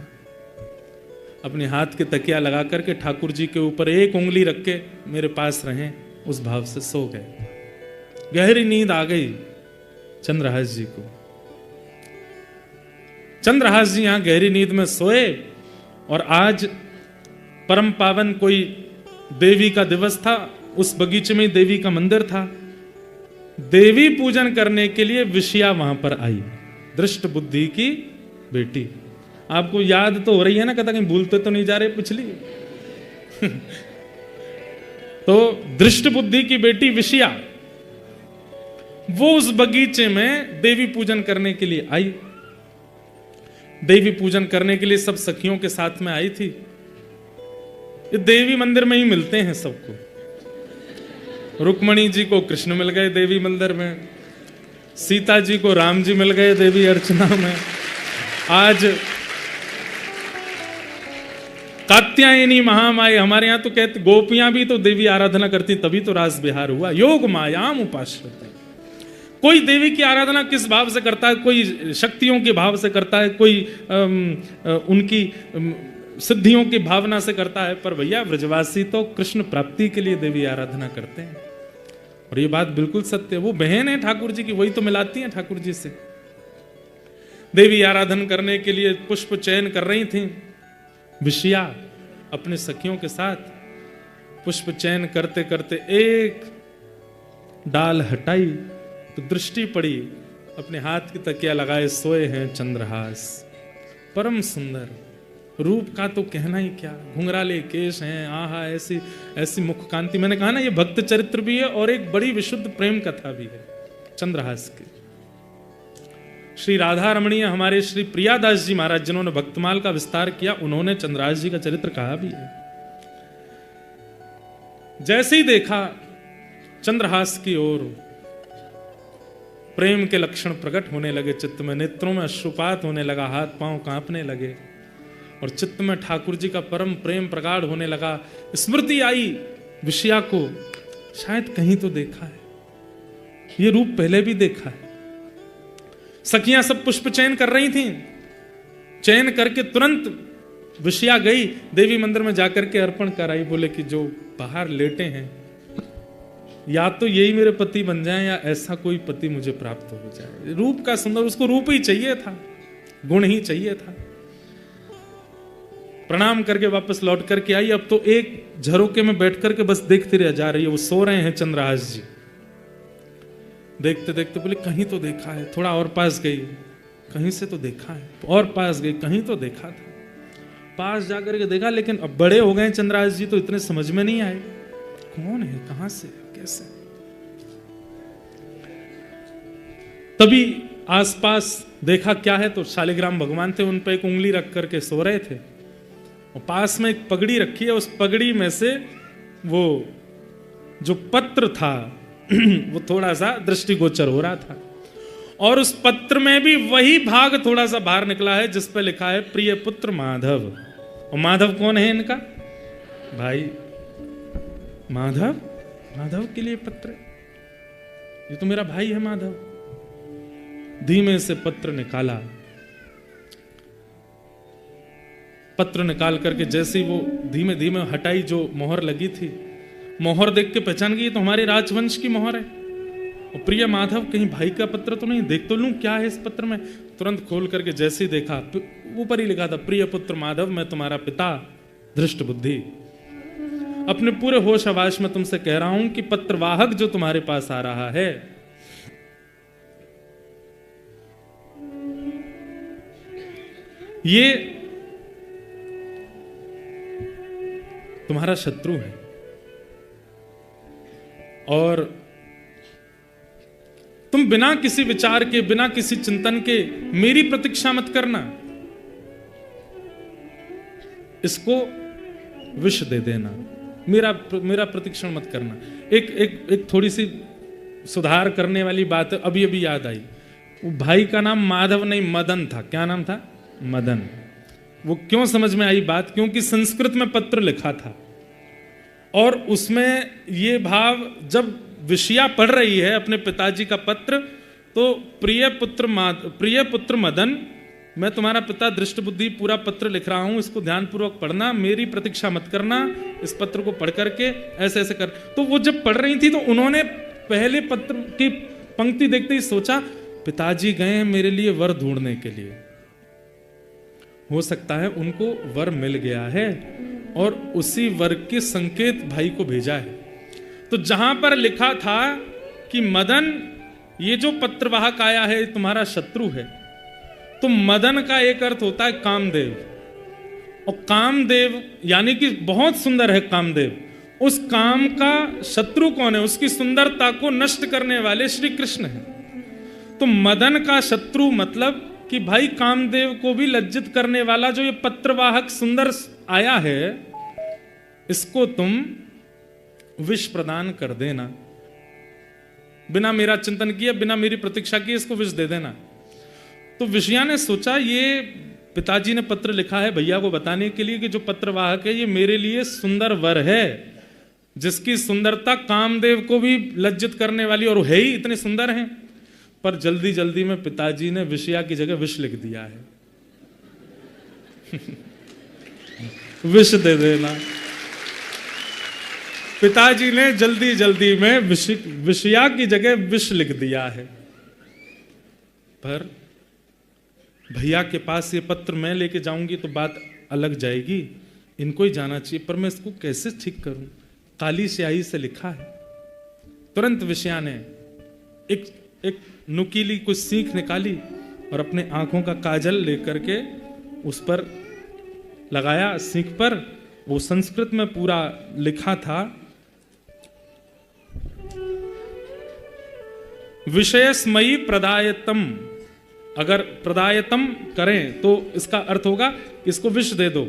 Speaker 1: अपने हाथ के तकिया लगा करके ठाकुर जी के ऊपर एक उंगली रख के मेरे पास रहें, उस भाव से सो गए। गहरी नींद आ गई चंद्रहास जी को। चंद्रहास जी यहां गहरी नींद में सोए और आज परम पावन कोई देवी का दिवस था, उस बगीचे में देवी का मंदिर था। देवी पूजन करने के लिए विषया वहां पर आई, दृष्ट बुद्धि की बेटी। आपको याद तो हो रही है ना, कथा कहीं भूलते तो नहीं जा रहे पिछली। तो दृष्ट बुद्धि की बेटी विषया वो उस बगीचे में देवी पूजन करने के लिए आई। देवी पूजन करने के लिए सब सखियों के साथ में आई थी। ये देवी मंदिर में ही मिलते हैं सबको। रुक्मणी जी को कृष्ण मिल गए देवी मंदिर में, सीता जी को राम जी मिल गए देवी अर्चना में, आज कात्यायनी महामाई, हमारे यहां तो कहते गोपियां भी तो देवी आराधना करती, तभी तो रास बिहार हुआ। योग मायाम उपाश्रते, कोई देवी की आराधना किस भाव से करता है, कोई शक्तियों के भाव से करता है, कोई उनकी सिद्धियों की भावना से करता है, पर भैया व्रजवासी तो कृष्ण प्राप्ति के लिए देवी आराधना करते हैं। और ये बात बिल्कुल सत्य है। वो बहन है ठाकुर जी की, वही तो मिलाती है ठाकुर जी से। देवी आराधन करने के लिए पुष्प चयन कर रही थी विषया अपने सखियों के साथ। पुष्प चयन करते करते एक डाल हटाई तो दृष्टि पड़ी, अपने हाथ की तकिया लगाए सोए हैं चंद्रहास। परम सुंदर रूप का तो कहना ही क्या, घुंघराले केश हैं, आहा ऐसी ऐसी मुख कांति। मैंने कहा ना ये भक्त चरित्र भी है और एक बड़ी विशुद्ध प्रेम कथा भी है चंद्रहास की। श्री राधा रमणीय हमारे श्री प्रियादास जी महाराज जिन्होंने भक्तमाल का विस्तार किया, उन्होंने चंद्रहास जी का चरित्र कहा भी है। जैसे ही देखा चंद्रहास की ओर, प्रेम के लक्षण प्रकट होने लगे चित्त में, नेत्रों में अश्रुपात होने लगा, हाथ पांव कांपने लगे और चित्त में ठाकुर जी का परम प्रेम प्रगाढ़ होने लगा। स्मृति आई विषया को, शायद कहीं तो देखा है, ये रूप पहले भी देखा है। सखियां सब पुष्प चयन कर रही थीं, चयन करके तुरंत विषया गई देवी मंदिर में जाकर के अर्पण कराई। बोले कि जो बाहर लेटे हैं या तो यही मेरे पति बन जाएं या ऐसा कोई पति मुझे प्राप्त हो जाए। रूप का सुंदर, उसको रूप ही चाहिए था, गुण ही चाहिए था। प्रणाम करके वापस लौट करके आई। अब तो एक झरोके में बैठ करके बस देखते रह जा रही है। वो सो रहे हैं चंद्रहास जी, देखते देखते बोले कहीं तो देखा है। थोड़ा और पास गई, कहीं से तो देखा है, और पास गई, कहीं तो देखा था। पास जाकर के देखा, लेकिन अब बड़े हो गए चंद्रहास जी तो इतने समझ में नहीं आए कौन है, कहां से, कैसे। तभी आसपास देखा क्या है, तो शालिग्राम भगवान थे, उन पर एक उंगली रख करके सो रहे थे और पास में एक पगड़ी रखी है, उस पगड़ी में से वो जो पत्र था वो थोड़ा सा दृष्टिगोचर हो रहा था और उस पत्र में भी वही भाग थोड़ा सा बाहर निकला है जिस पे लिखा है प्रिय पुत्र माधव। और माधव कौन है इनका भाई? माधव, माधव के लिए पत्र, ये तो मेरा भाई है माधव। धीमे से पत्र निकाला, पत्र निकाल करके जैसे ही वो धीमे धीमे हटाई, जो मोहर लगी थी, मोहर देख के पहचान गई तो हमारे राजवंश की मोहर है। और प्रिय माधव, कहीं भाई का पत्र तो नहीं, देख तो लूं क्या है इस पत्र में। तुरंत खोल करके जैसे ही देखा, ऊपर ही लिखा था प्रिय पुत्र माधव, मैं तुम्हारा पिता धृष्ट बुद्धि अपने पूरे होश आवाश में तुमसे कह रहा हूं कि पत्रवाहक जो तुम्हारे पास आ रहा है ये तुम्हारा शत्रु है और तुम बिना किसी विचार के, बिना किसी चिंतन के मेरी प्रतीक्षा मत करना, इसको विष दे देना, मेरा प्रतीक्षण मत करना। एक थोड़ी सी सुधार करने वाली बात अभी अभी याद आई। वो भाई का नाम माधव नहीं मदन था। क्या नाम था? मदन। वो क्यों समझ में आई बात? क्योंकि संस्कृत में पत्र लिखा था और उसमें ये भाव, जब विषया पढ़ रही है अपने पिताजी का पत्र, तो प्रिय पुत्र मदन, मैं तुम्हारा पिता दृष्ट बुद्धि पूरा पत्र लिख रहा हूं, इसको ध्यानपूर्वक पढ़ना, मेरी प्रतीक्षा मत करना, इस पत्र को पढ़ करके ऐसे ऐसे कर। तो वो जब पढ़ रही थी तो उन्होंने पहले पत्र की पंक्ति देखते ही सोचा पिताजी गए हैं मेरे लिए वर ढूंढने के लिए, हो सकता है उनको वर मिल गया है और उसी वर के संकेत भाई को भेजा है। तो जहां पर लिखा था कि मदन, ये जो पत्रवाहक आया है तुम्हारा शत्रु है, तो मदन का एक अर्थ होता है कामदेव, और कामदेव यानी कि बहुत सुंदर है कामदेव। उस काम का शत्रु कौन है? उसकी सुंदरता को नष्ट करने वाले श्री कृष्ण हैं। तो मदन का शत्रु मतलब कि भाई कामदेव को भी लज्जित करने वाला जो ये पत्रवाहक सुंदर आया है, इसको तुम विष प्रदान कर देना, बिना मेरा चिंतन किए, बिना मेरी प्रतीक्षा किए इसको विष दे देना। तो विषया ने सोचा ये पिताजी ने पत्र लिखा है भैया को बताने के लिए कि जो पत्रवाहक है ये मेरे लिए सुंदर वर है, जिसकी सुंदरता कामदेव को भी लज्जित करने वाली, और है ही इतने सुंदर हैं। पर जल्दी जल्दी में पिताजी ने विषया की जगह विष लिख दिया है। विष दे देना। पिताजी ने जल्दी जल्दी में विषया की जगह विष लिख दिया है। पर भैया के पास ये पत्र मैं लेके जाऊंगी तो बात अलग जाएगी, इनको ही जाना चाहिए, पर मैं इसको कैसे ठीक करूं? काली स्याही से लिखा है। तुरंत विषया ने एक नुकीली कुछ सीख निकाली और अपने आंखों का काजल लेकर के उस पर लगाया, सीख पर। वो संस्कृत में पूरा लिखा था, विषयस्मयी प्रदायतम। अगर प्रदायतम करें तो इसका अर्थ होगा इसको विष दे दो।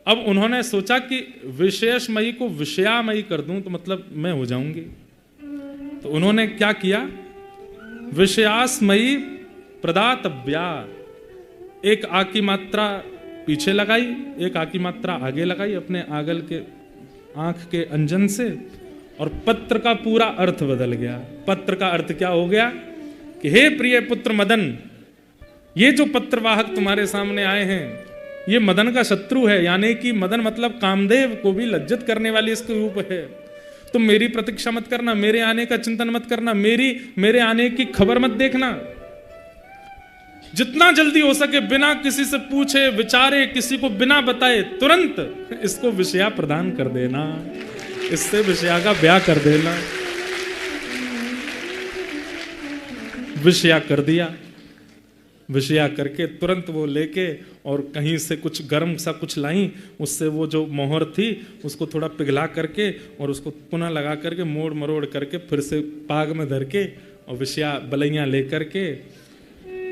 Speaker 1: अब उन्होंने सोचा कि विशेषमयी को विषयामयी कर दूं तो मतलब मैं हो जाऊंगी। तो उन्होंने क्या किया, विषयास्मयी प्रदातव्या, एक आ की मात्रा पीछे लगाई, एक आ की मात्रा आगे लगाई अपने आगल के आंख के अंजन से, और पत्र का पूरा अर्थ बदल गया। पत्र का अर्थ क्या हो गया कि हे प्रिय पुत्र मदन, ये जो पत्रवाहक तुम्हारे सामने आए हैं ये मदन का शत्रु है, यानी कि मदन मतलब कामदेव को भी लज्जित करने वाली इसके रूप है। तुम मेरी प्रतीक्षा मत करना, मेरे आने का चिंतन मत करना, मेरे आने की खबर मत देखना। जितना जल्दी हो सके बिना किसी से पूछे विचारे, किसी को बिना बताए तुरंत इसको विषया प्रदान कर देना, इससे विषया का ब्याह कर देना। विषया कर दिया, विषया करके तुरंत वो लेके और कहीं से कुछ गर्म सा कुछ लाई, उससे वो जो मोहर थी उसको थोड़ा पिघला करके और उसको पुनः लगा करके मोड़ मरोड़ करके फिर से पाग में धर के और विषया बलैया लेकर के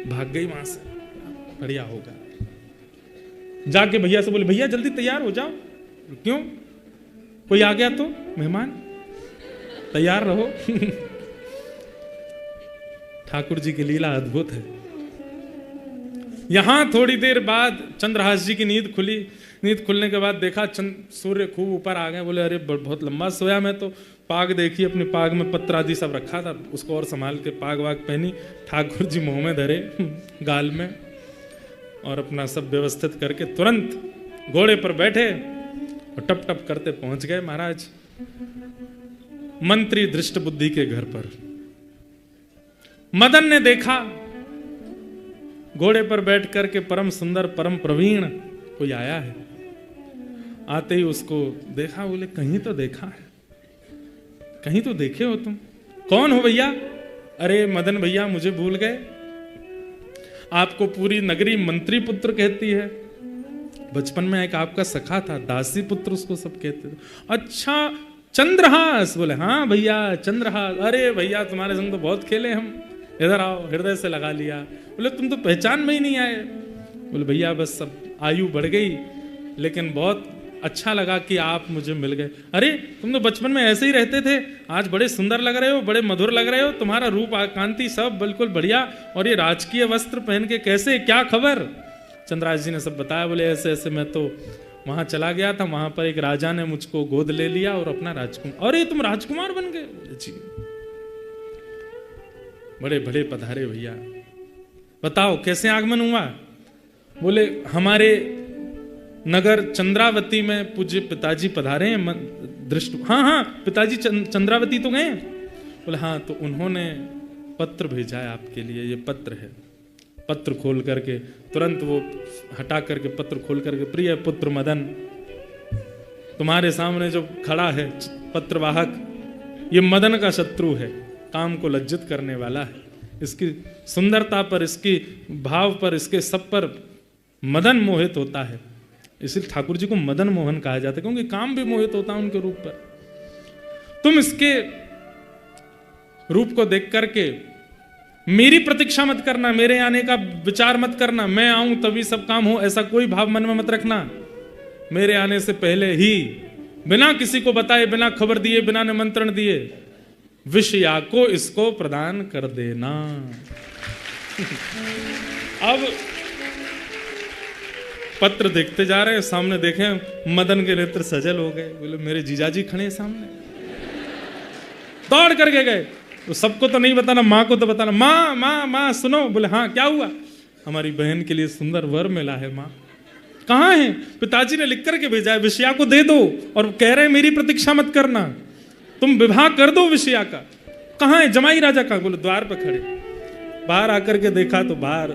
Speaker 1: भाग गई वहां से। बढ़िया होगा। जाके भैया से बोले, भैया जल्दी तैयार हो जाओ। क्यों, कोई आ गया तो मेहमान, तैयार रहो। ठाकुर जी की लीला अद्भुत है। यहां थोड़ी देर बाद चंद्रहास जी की नींद खुली। नींद खुलने के बाद देखा सूर्य खूब ऊपर आ गए। बोले, अरे बहुत लंबा सोया मैं तो। पाग देखी, अपने पाग में पत्र आदि सब रखा था, उसको और संभाल के पाग वाग पहनी। ठाकुर जी मुंह में धरे गाल में और अपना सब व्यवस्थित करके तुरंत घोड़े पर बैठे और टप टप करते पहुंच गए महाराज मंत्री दृष्ट बुद्धि के घर पर। मदन ने देखा घोड़े पर बैठ करके परम सुंदर परम प्रवीण कोई आया है। आते ही उसको देखा, बोले कहीं तो देखा है, कहीं तो देखे हो तुम। कौन हो भैया? अरे मदन भैया मुझे भूल गए, आपको पूरी नगरी मंत्री पुत्र कहती है। बचपन में एक आपका सखा था, दासी पुत्र उसको सब कहते थे। अच्छा चंद्रहास? बोले हाँ भैया चंद्रहास। अरे भैया तुम्हारे संग तो बहुत खेले हम, इधर आओ, हृदय से लगा लिया। बोले तुम तो पहचान में ही नहीं आए। बोले भैया बस सब आयु बढ़ गई, लेकिन बहुत अच्छा लगा कि आप मुझे मिल गए। अरे तुम तो बचपन में ऐसे ही रहते थे, आज बड़े सुंदर लग रहे हो, बड़े मधुर लग रहे हो, तुम्हारा रूप कांति सब बिल्कुल बढ़िया, और ये राजकीय वस्त्र पहन के कैसे, क्या खबर? चंद्रहास जी ने सब बताया। बोले ऐसे ऐसे मैं तो वहां चला गया था, वहां पर एक राजा ने मुझको गोद ले लिया और अपना राजकुमार। अरे तुम राजकुमार बन गए? बोले जी। बड़े बड़े पधारे भैया, बताओ कैसे आगमन हुआ? बोले हमारे नगर चंद्रावती में पूज्य पिताजी पधारे हैं दृष्ट। हाँ हाँ पिताजी चंद्रावती तो गए? बोले हाँ, तो उन्होंने पत्र भेजा है आपके लिए, ये पत्र है। पत्र खोल करके तुरंत वो हटा करके पत्र खोल करके, प्रिय पुत्र मदन, तुम्हारे सामने जो खड़ा है पत्रवाहक, ये मदन का शत्रु है, काम को लज्जित करने वाला है। इसकी सुंदरता पर, इसकी भाव पर, इसके सब पर मदन मोहित होता है। इसलिए ठाकुर जी को मदन मोहन कहा जाता है, क्योंकि काम भी मोहित होता है उनके रूप पर। तुम इसके रूप को देख करके मेरी प्रतीक्षा मत करना, मेरे आने का विचार मत करना, मैं आऊं तभी सब काम हो, ऐसा कोई भाव मन में मत रखना। मेरे आने से पहले ही बिना किसी को बताए, बिना खबर दिए, बिना निमंत्रण दिए विषया को इसको प्रदान कर देना। अब पत्र देखते जा रहे हैं, सामने देखें मदन के नेत्र सजल हो गए। बोले मेरे जीजाजी खड़े सामने। दौड़ करके गए, तो सबको तो नहीं बताना, माँ को तो बताना। माँ माँ माँ सुनो। बोले हाँ क्या हुआ? हमारी बहन के लिए सुंदर वर मिला है माँ। कहाँ है? पिताजी ने लिख करके भेजा है, विषया को दे दो, और कह रहे हैं मेरी प्रतीक्षा मत करना, तुम विवाह कर दो विषया का। कहाँ है? जमाई राजा का। बोले द्वार पर खड़े। बाहर आकर के देखा तो बाहर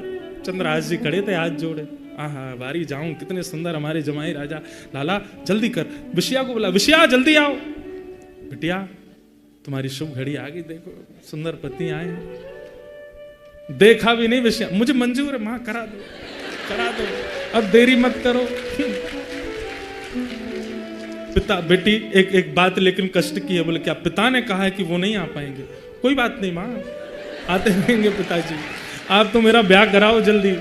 Speaker 1: चंद्रहास जी खड़े थे हाथ जोड़े। आहा बारी जाऊं, कितने सुंदर हमारे जमाई राजा, लाला जल्दी कर। विषया को बोला, विषया जल्दी आओ। बिटिया तुम्हारी शुभ घड़ी आ गई, देखो सुंदर पति आए हैं। देखा भी नहीं विषया, मुझे मंजूर है माँ, करा दो करा दो, अब देरी मत करो। पिता बेटी एक बात लेकिन कष्ट की है। बोले क्या? पिता ने कहा है कि वो नहीं आ पाएंगे। कोई बात नहीं माँ, आते रहेंगे पिताजी, आप तो मेरा ब्याह कराओ जल्दी।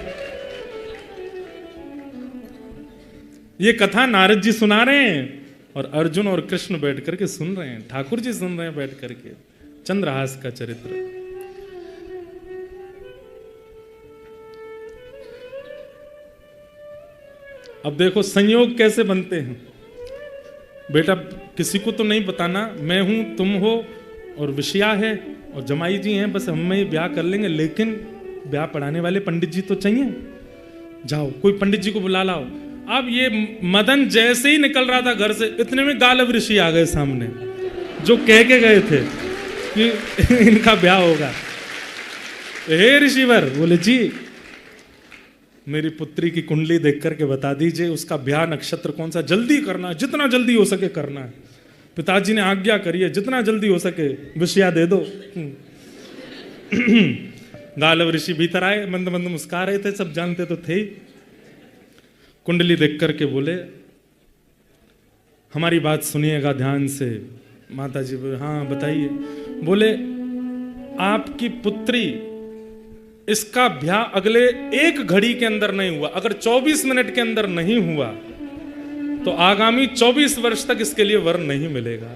Speaker 1: ये कथा नारद जी सुना रहे हैं और अर्जुन और कृष्ण बैठ करके सुन रहे हैं, ठाकुर जी सुन रहे हैं बैठ करके चंद्रहास का चरित्र। अब देखो संयोग कैसे बनते हैं। बेटा किसी को तो नहीं बताना, मैं हूं, तुम हो और विषया है और जमाई जी हैं, बस हम में ब्याह कर लेंगे, लेकिन ब्याह पढ़ाने वाले पंडित जी तो चाहिए। जाओ कोई पंडित जी को बुला लाओ। अब ये मदन जैसे ही निकल रहा था घर से, इतने में गालव ऋषि आ गए सामने, जो कह के गए थे कि इनका ब्याह होगा। हे ऋषिवर, बोले जी मेरी पुत्री की कुंडली देख करके बता दीजिए, उसका ब्याह नक्षत्र कौन सा, जल्दी करना है, जितना जल्दी हो सके करना है। पिताजी ने आज्ञा करी है, जितना जल्दी हो सके विषया दे दो। गालव ऋषि भीतर आए, मंद मंद मुस्कुरा रहे थे, सब जानते तो थे ही। कुंडली देख करके बोले हमारी बात सुनिएगा ध्यान से। माता जी बोले हाँ बताइए। बोले आपकी पुत्री, इसका ब्याह अगले एक घड़ी के अंदर नहीं हुआ, अगर 24 मिनट के अंदर नहीं हुआ तो आगामी 24 वर्ष तक इसके लिए वर नहीं मिलेगा।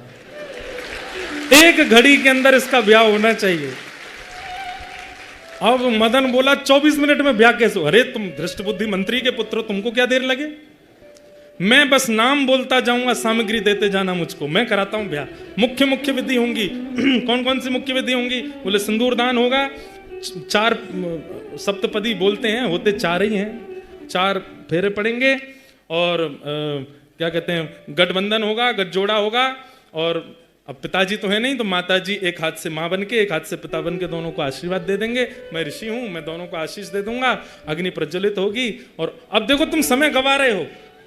Speaker 1: एक घड़ी के अंदर इसका ब्याह होना चाहिए। अब मदन बोला 24 मिनट में ब्याह कैसे? अरे तुम धृष्ट बुद्धि मंत्री के पुत्र, तुमको क्या देर लगे? मैं बस नाम बोलता जाऊंगा, सामग्री देते जाना मुझको, मैं कराता हूं ब्याह। मुख्य मुख्य विधि होंगी। कौन कौन सी मुख्य विधि होंगी? बोले सिंदूर दान होगा, 4 सप्तपदी बोलते हैं, होते 4 ही हैं, 4 फेरे पड़ेंगे, और क्या कहते हैं गठबंधन होगा, गठजोड़ा होगा। और अब पिताजी तो है नहीं, तो माताजी एक हाथ से माँ बन के एक हाथ से पिता बन के दोनों को आशीर्वाद दे देंगे। मैं ऋषि हूं, मैं दोनों को आशीष दे दूंगा, अग्नि प्रज्वलित होगी। और अब देखो तुम समय गवा रहे हो,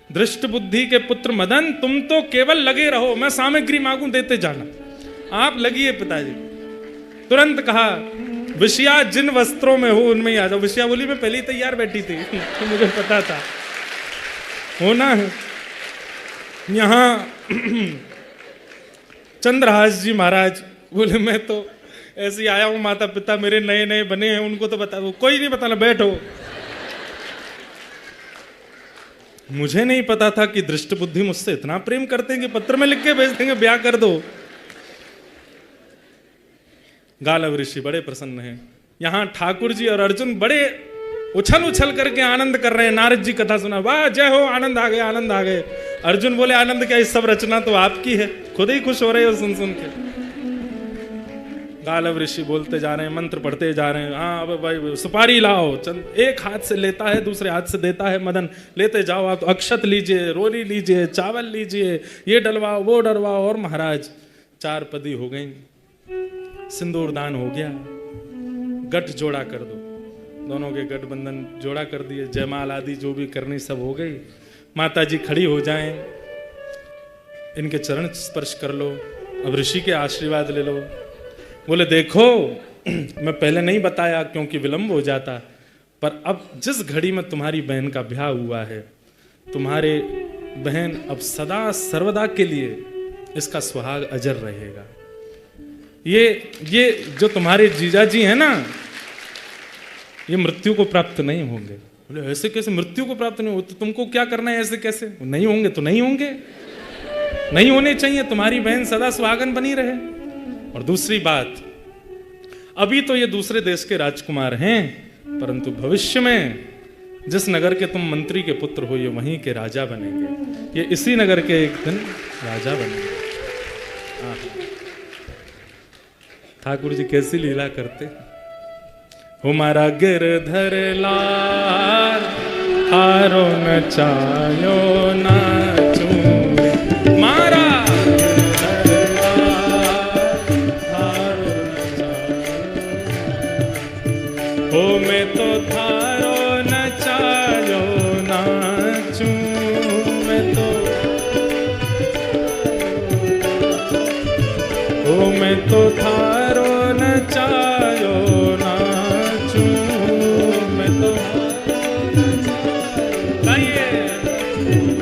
Speaker 1: धृष्ट बुद्धि के पुत्र मदन, तुम तो केवल लगे रहो, मैं सामग्री मांगू देते जाना, आप लगिए। पिताजी तुरंत कहा विषया जिन वस्त्रों में हो उनमें ही आ जाओ। विषया बोली मैं पहले ही तैयार बैठी थी, तो मुझे पता था होना है। यहां चंद्रहास जी महाराज बोले मैं तो ऐसे ही आया हूं, माता पिता मेरे नए नए बने हैं, उनको तो बता दो। कोई नहीं बताना, बैठो। मुझे नहीं पता था कि दृष्ट बुद्धि मुझसे इतना प्रेम करते हैं कि पत्र में लिख के भेज देंगे ब्याह कर दो। गालव ऋषि बड़े प्रसन्न हैं। यहां ठाकुर जी और अर्जुन बड़े उछल उछल करके आनंद कर रहे हैं। नारद जी कथा सुना, वाह जय हो, आनंद आ गए, आनंद आ गए। अर्जुन बोले आनंद क्या, इस सब रचना तो आपकी है, खुद ही खुश हो रहे हो सुन सुन के। गालव ऋषि बोलते जा रहे हैं, मंत्र पढ़ते जा रहे हैं। हाँ अब भाई सुपारी लाओ। एक हाथ से लेता है, दूसरे हाथ से देता है मदन, लेते जाओ आप। अक्षत लीजिए, रोली लीजिए, चावल लीजिए, ये डलवाओ वो डलवाओ। और महाराज 4 पदी हो गई, सिंदूर दान हो गया, गठ जोड़ा कर दो। दोनों के गठबंधन जोड़ा कर दिए, जयमाल आदि जो भी करनी सब हो गई। माता जी खड़ी हो जाएं, इनके चरण स्पर्श कर लो, अब ऋषि के आशीर्वाद ले लो। बोले देखो मैं पहले नहीं बताया क्योंकि विलंब हो जाता, पर अब जिस घड़ी में तुम्हारी बहन का ब्याह हुआ है, तुम्हारे बहन अब सदा सर्वदा के लिए इसका सुहाग अजर रहेगा। ये जो तुम्हारे जीजा जी हैं ना, ये मृत्यु को प्राप्त नहीं होंगे। बोले ऐसे कैसे मृत्यु को प्राप्त नहीं हो? तो तुमको क्या करना है, ऐसे कैसे? नहीं होंगे तो नहीं होंगे, नहीं होने चाहिए। तुम्हारी बहन सदा सुहागन बनी रहे। और दूसरी बात, अभी तो ये दूसरे देश के राजकुमार हैं, परंतु भविष्य में जिस नगर के तुम मंत्री के पुत्र हो, ये वहीं के राजा बनेंगे। ये इसी नगर के एक दिन राजा बनेंगे। ठाकुर जी कैसी लीला करते। हमारा गिरधर लाल हारो नचायो नाचू, मारा हारो नचायो, हो मैं तो थारो नचायो नाचू, मैं तो हो मैं तो थारो नचायो नाचू, मैं तो गाइए।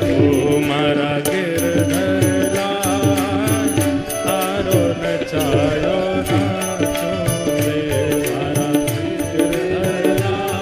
Speaker 1: ओ मारा गिरधर लाल थारो नचायो नाचू रे, मारा गिरधर लाल।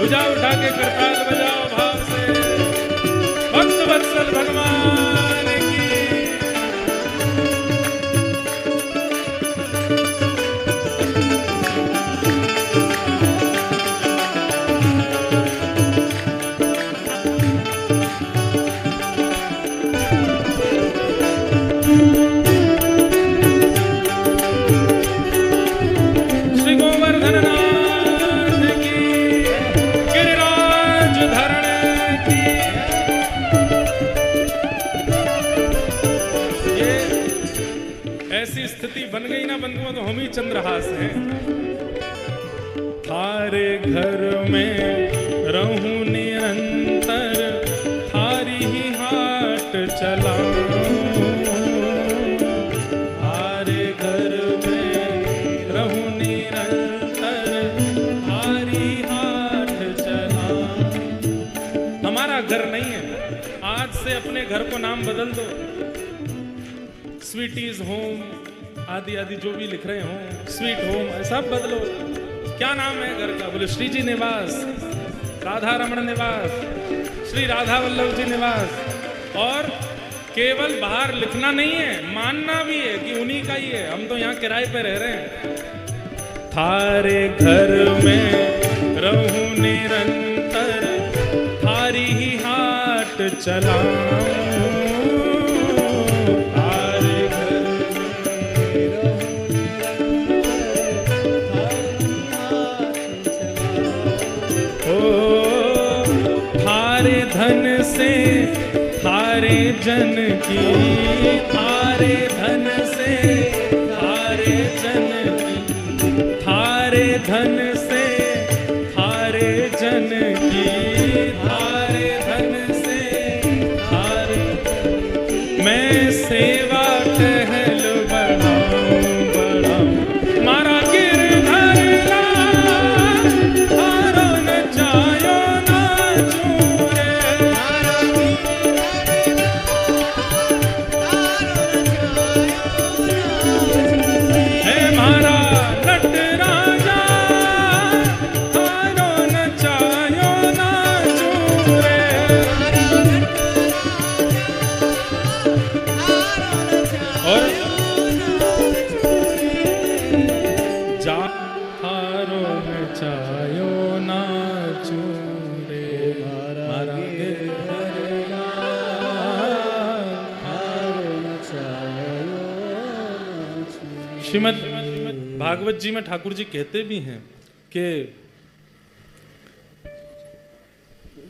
Speaker 1: भुजा उठा के करताल बजाओ भाव से, भक्त वत्सल भगवान की। बन गई ना बंधुओं, तो हम ही चंद्रहास हैं। थारे घर में रहूं निरंतर, थारी ही हाट चलाऊं। थारे घर में रहूं निरंतर, थारी हाट चलाऊं। हमारा घर नहीं है, आज से अपने घर को नाम बदल दो, स्वीटीज होम आदि आदि जो भी लिख रहे हो, स्वीट होम, सब बदलो। क्या नाम है घर का? बोले श्री जी निवास, राधा रमण निवास, श्री राधा वल्लभ जी निवास। और केवल बाहर लिखना नहीं है, मानना भी है कि उन्हीं का ही है, हम तो यहाँ किराए पे रह रहे हैं। थारे घर में रहूं निरंतर, थारी ही हाट चलाऊं। धन से थारे जन की, थारे धन से थारे जन की, थारे धन से थारे जन की, थारे धन से थारे। मैं सेवा टहल बढ़ाऊं बढ़ाऊं, मारा गिरधर लाल, थारो न जायो नाचूं। श्रीमद् भागवत जी में ठाकुर जी कहते भी हैं कि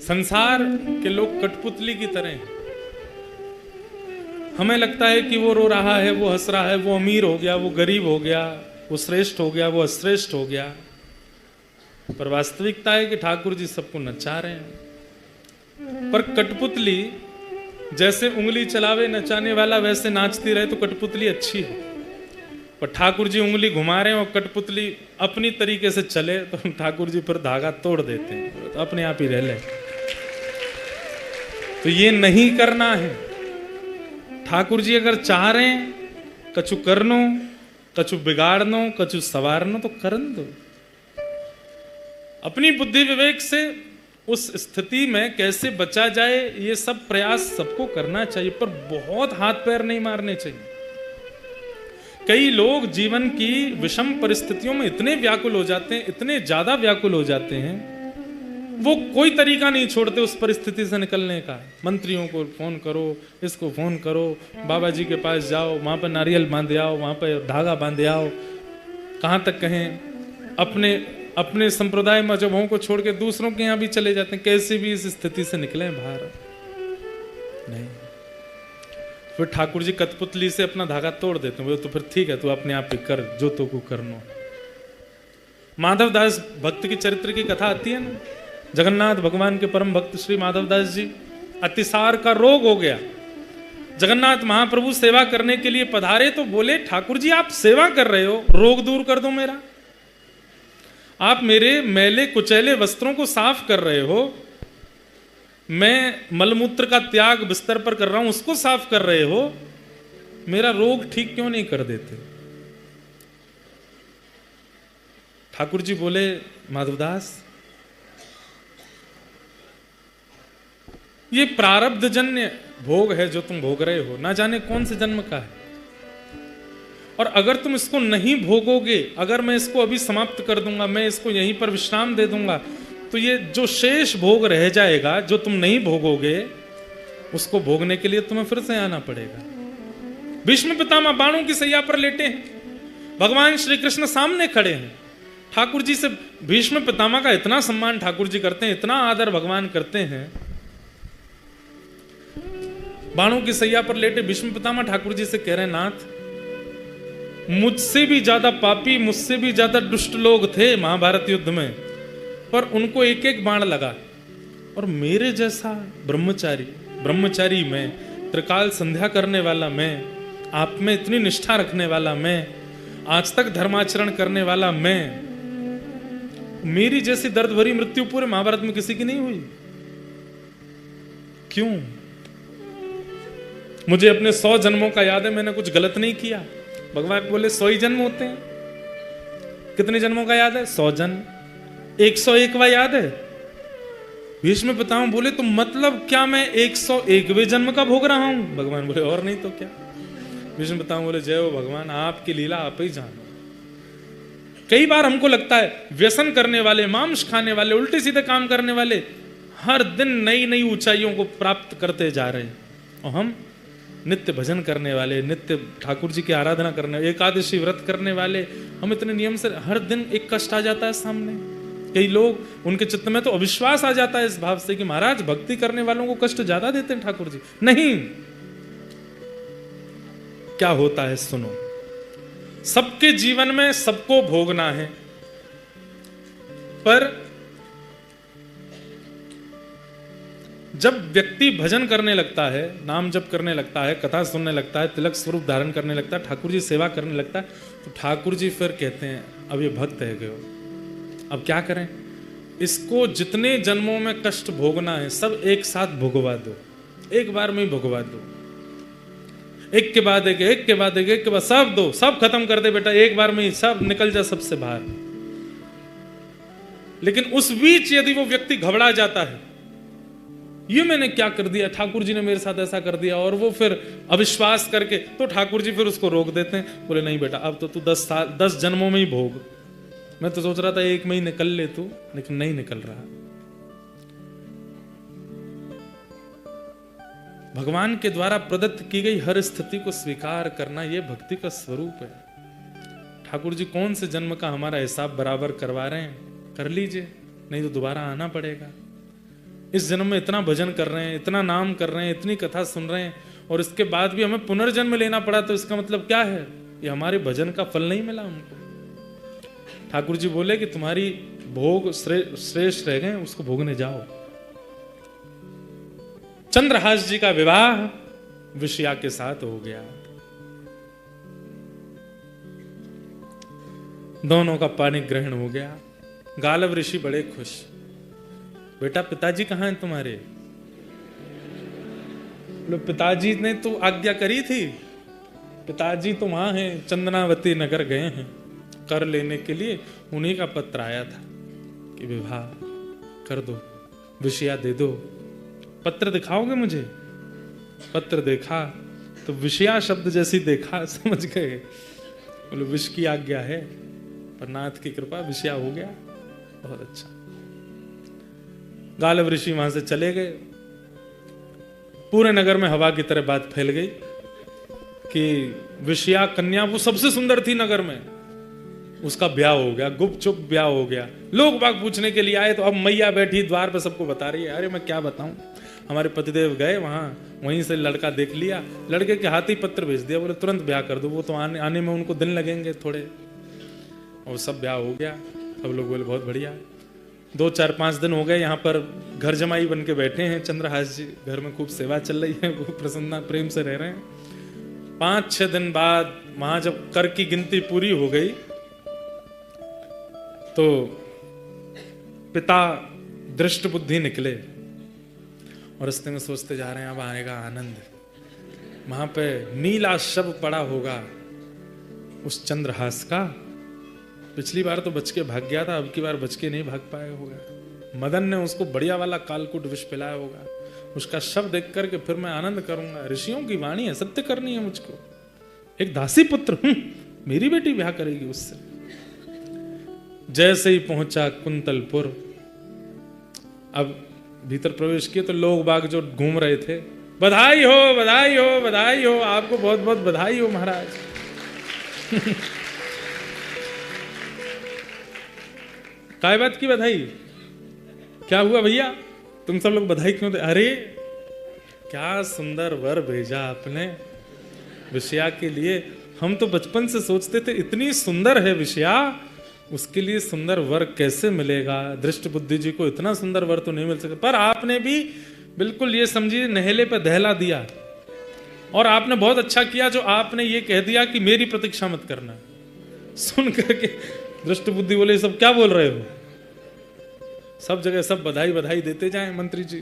Speaker 1: संसार के लोग कठपुतली की तरह हैं। हमें लगता है कि वो रो रहा है, वो हंस रहा है, वो अमीर हो गया, वो गरीब हो गया, वो श्रेष्ठ हो गया, वो अश्रेष्ठ हो गया। पर वास्तविकता है कि ठाकुर जी सबको नचा रहे हैं। पर कठपुतली जैसे उंगली चलावे नचाने वाला, वैसे नाचती रहे तो कठपुतली अच्छी है। पर ठाकुर जी उंगली घुमा रहे हैं और कठपुतली अपनी तरीके से चले तो ठाकुर जी फिर धागा तोड़ देते हैं, तो अपने आप ही रह ले। तो ये नहीं करना है। ठाकुर जी अगर चाह रहे हैं कछु करनो, कछु बिगाड़नो, कछु सवारनो, तो करन दो। अपनी बुद्धि विवेक से उस स्थिति में कैसे बचा जाए, ये सब प्रयास सबको करना चाहिए, पर बहुत हाथ पैर नहीं मारने चाहिए। कई लोग जीवन की विषम परिस्थितियों में इतने व्याकुल हो जाते हैं, इतने ज्यादा व्याकुल हो जाते हैं, वो कोई तरीका नहीं छोड़ते उस परिस्थिति से निकलने का। मंत्रियों को फोन करो, इसको फोन करो, बाबा जी के पास जाओ, वहां पर नारियल बांधे आओ, वहां पर धागा बांधे आओ। कहां तक कहें, अपने अपने संप्रदाय मजहबों को छोड़ के दूसरों के यहाँ भी चले जाते हैं। कैसे भी इस स्थिति से निकले बाहर नहीं। फिर ठाकुर जी कठपुतली से अपना धागा तोड़ देते हैं। तो फिर ठीक है, तू अपने आप ही कर जो तो को करनो। माधवदास भक्त की चरित्र की कथा आती है ना, जगन्नाथ भगवान के परम भक्त श्री माधवदास जी, अतिसार का रोग हो गया। जगन्नाथ महाप्रभु सेवा करने के लिए पधारे तो बोले, ठाकुर जी आप सेवा कर रहे हो, रोग दूर कर दो मेरा। आप मेरे मैले कुचैले वस्त्रों को साफ कर रहे हो, मैं मलमूत्र का त्याग बिस्तर पर कर रहा हूं, उसको साफ कर रहे हो, मेरा रोग ठीक क्यों नहीं कर देते? ठाकुर जी बोले, माधवदास ये प्रारब्ध जन्य भोग है जो तुम भोग रहे हो, ना जाने कौन से जन्म का है। और अगर तुम इसको नहीं भोगोगे, अगर मैं इसको अभी समाप्त कर दूंगा, मैं इसको यहीं पर विश्राम दे दूंगा, तो ये जो शेष भोग रह जाएगा, जो तुम नहीं भोगोगे, उसको भोगने के लिए तुम्हें फिर से आना पड़ेगा। भीष्म पितामह बाणों की सैया पर लेटे हैं, भगवान श्री कृष्ण सामने खड़े हैं। ठाकुर जी से भीष्म पितामह का इतना सम्मान ठाकुर जी करते हैं, इतना आदर भगवान करते हैं। बाणों की सैया पर लेटे भीष्म पितामह ठाकुर जी से कह रहे हैं, नाथ मुझसे भी ज्यादा पापी, मुझसे भी ज्यादा दुष्ट लोग थे महाभारत युद्ध में, पर उनको एक एक बाण लगा, और मेरे जैसा ब्रह्मचारी मैं, त्रिकाल संध्या करने वाला मैं, आप में इतनी निष्ठा रखने वाला मैं, आज तक धर्माचरण करने वाला मैं, मेरी जैसी दर्द भरी मृत्यु पूरे महाभारत में किसी की नहीं हुई। क्यों? मुझे अपने 100 जन्मों का याद है, मैंने कुछ गलत नहीं किया। भगवान बोले 100 ही जन्म होते हैं। कितने जन्मों का याद है? 100 जन्म। 101वां याद है? भीष्म पितामह बोले तो मतलब क्या मैं 101वें जन्म का भोग रहा हूं? भगवान बोले और नहीं तो क्या। भीष्म पितामह बोले जय हो भगवान, आपकी लीला आप ही जानो। कई बार हमको लगता है व्यसन करने वाले, मांस खाने वाले, उल्टे सीधे काम करने वाले हर दिन नई नई ऊंचाइयों को प्राप्त करते जा रहे हैं, और हम नित्य भजन करने वाले, नित्य ठाकुर जी की आराधना करने, एकादशी व्रत करने वाले, हम इतने नियम से, हर दिन एक कष्ट आ जाता है सामने। कई लोग, उनके चित्त में तो अविश्वास आ जाता है इस भाव से कि महाराज भक्ति करने वालों को कष्ट ज्यादा देते हैं ठाकुर जी। नहीं, क्या होता है सुनो। सबके जीवन में सबको भोगना है, पर जब व्यक्ति भजन करने लगता है, नाम जप करने लगता है, कथा सुनने लगता है, तिलक स्वरूप धारण करने लगता है, ठाकुर जी सेवा करने लगता है, तो ठाकुर जी फिर कहते हैं अब ये भक्त है गयो, अब क्या करें, इसको जितने जन्मों में कष्ट भोगना है सब एक साथ भोगवा दो, एक बार में ही भोगवा दो, एक के बाद एक, एक के बाद एक के बाद सब दो, सब खत्म कर दे बेटा, एक बार में ही सब निकल जा सबसे बाहर। लेकिन उस बीच यदि वो व्यक्ति घबरा जाता है, ये मैंने क्या कर दिया, ठाकुर जी ने मेरे साथ ऐसा कर दिया, और वो फिर अविश्वास करके, तो ठाकुर जी फिर उसको रोक देते हैं, बोले नहीं बेटा अब तो तू 10 जन्मों में ही भोग। मैं तो सोच रहा था 1 में ही निकल ले तू, लेकिन नहीं निकल रहा। भगवान के द्वारा प्रदत्त की गई हर स्थिति को स्वीकार करना, यह भक्ति का स्वरूप है। ठाकुर जी कौन से जन्म का हमारा हिसाब बराबर करवा रहे हैं, कर लीजिए, नहीं तो दोबारा आना पड़ेगा। इस जन्म में इतना भजन कर रहे हैं, इतना नाम कर रहे हैं, इतनी कथा सुन रहे हैं, और इसके बाद भी हमें पुनर्जन्म लेना पड़ा, तो इसका मतलब क्या है? ये हमारे भजन का फल नहीं मिला हमको। ठाकुर जी बोले कि तुम्हारी भोग श्रेष्ठ रह गए, उसको भोगने जाओ। चंद्रहास जी का विवाह विषया के साथ हो गया, दोनों का पानी ग्रहण हो गया। गालव ऋषि बड़े खुश, बेटा पिताजी कहाँ हैं तुम्हारे? बोले पिताजी ने तो आज्ञा करी थी, पिताजी तो वहां हैं, चंदनावती नगर गए हैं कर लेने के लिए, उन्हीं का पत्र आया था कि विवाह कर दो, विषया दे दो। पत्र दिखाओगे मुझे? पत्र देखा तो विषया शब्द जैसी देखा, समझ गए, बोले विष की आज्ञा है, पर नाथ की कृपा विषया हो गया। बहुत अच्छा। गालव ऋषि वहां से चले गए। पूरे नगर में हवा की तरह बात फैल गई कि विषया कन्या, वो सबसे सुंदर थी नगर में, उसका ब्याह हो गया, गुपचुप ब्याह हो गया। लोग बाग पूछने के लिए आए, तो अब मैया बैठी द्वार पे सबको बता रही है, अरे मैं क्या बताऊं, हमारे पतिदेव गए वहां, वहीं से लड़का देख लिया, लड़के के हाथ ही पत्र भेज दिया, बोले तुरंत ब्याह कर दो, वो तो आने में उनको दिन लगेंगे थोड़े, और सब ब्याह हो गया। सब लोग बोले बहुत बढ़िया। 2, 4, 5 दिन हो गए, यहाँ पर घर जमाई बन के बैठे हैं चंद्रहास जी, घर में खूब सेवा चल रही है, वो प्रसन्ना प्रेम से रह रहे हैं। 5-6 दिन बाद वहां जब कर की गिनती पूरी हो गई, तो पिता दृष्ट बुद्धि निकले और रस्ते में सोचते जा रहे हैं अब आएगा आनंद। वहां पे नीला शव पड़ा होगा उस चंद्रहास का, पिछली बार तो बच के भाग गया था, अब की बार बच के नहीं भाग पाया होगा। मदन ने उसको बढ़िया वाला कालकूट विष पिलाया होगा। उसका शव देख करके फिर मैं आनंद करूंगा। ऋषियों की वाणी है, सत्य करनी है मुझको। एक दासी पुत्र, मेरी बेटी ब्याह करेगी उससे। जैसे ही पहुंचा कुंतलपुर, अब भीतर प्रवेश किए तो लोग बाग जो घूम रहे थे, बधाई हो बधाई हो बधाई हो, आपको बहुत बहुत बधाई हो महाराज। काय बात की बधाई? क्या हुआ भैया, तुम सब लोग बधाई क्यों दे? अरे क्या सुंदर वर भेजा आपने विषया के लिए। हम तो बचपन से सोचते थे इतनी सुंदर है विषया, उसके लिए सुंदर वर कैसे मिलेगा? दृष्ट बुद्धि जी को इतना सुंदर वर तो नहीं मिल सकता, पर आपने भी बिल्कुल ये समझिए नहेले पर दहला दिया। और आपने बहुत अच्छा किया जो आपने ये कह दिया कि मेरी प्रतीक्षा मत करना। सुन करके दृष्ट बुद्धि बोले, सब क्या बोल रहे हो? सब जगह सब बधाई बधाई देते जाएं। मंत्री जी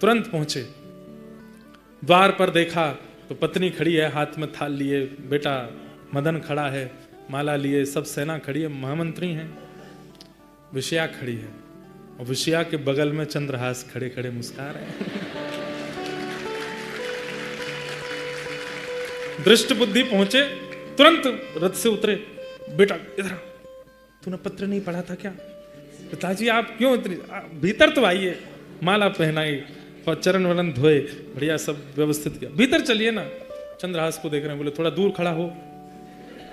Speaker 1: तुरंत पहुंचे, द्वार पर देखा तो पत्नी खड़ी है, हाथ में थाल लिए, बेटा मदन खड़ा है माला लिए, सब सेना खड़ी है, महामंत्री हैं, विषया खड़ी है, और विषया के बगल में चंद्रहास खड़े खड़े मुस्कुरा रहे हैं। दृष्ट बुद्धि पहुंचे, तुरंत रथ से उतरे, बेटा इधर, तूने पत्र नहीं पढ़ा था क्या? पिताजी आप क्यों इतनी, भीतर तो आइए। माला पहनाई और चरण वरण धोए, बढ़िया सब व्यवस्थित किया, भीतर चलिए ना। चंद्रहास को देख रहे हैं, बोले थोड़ा दूर खड़ा हो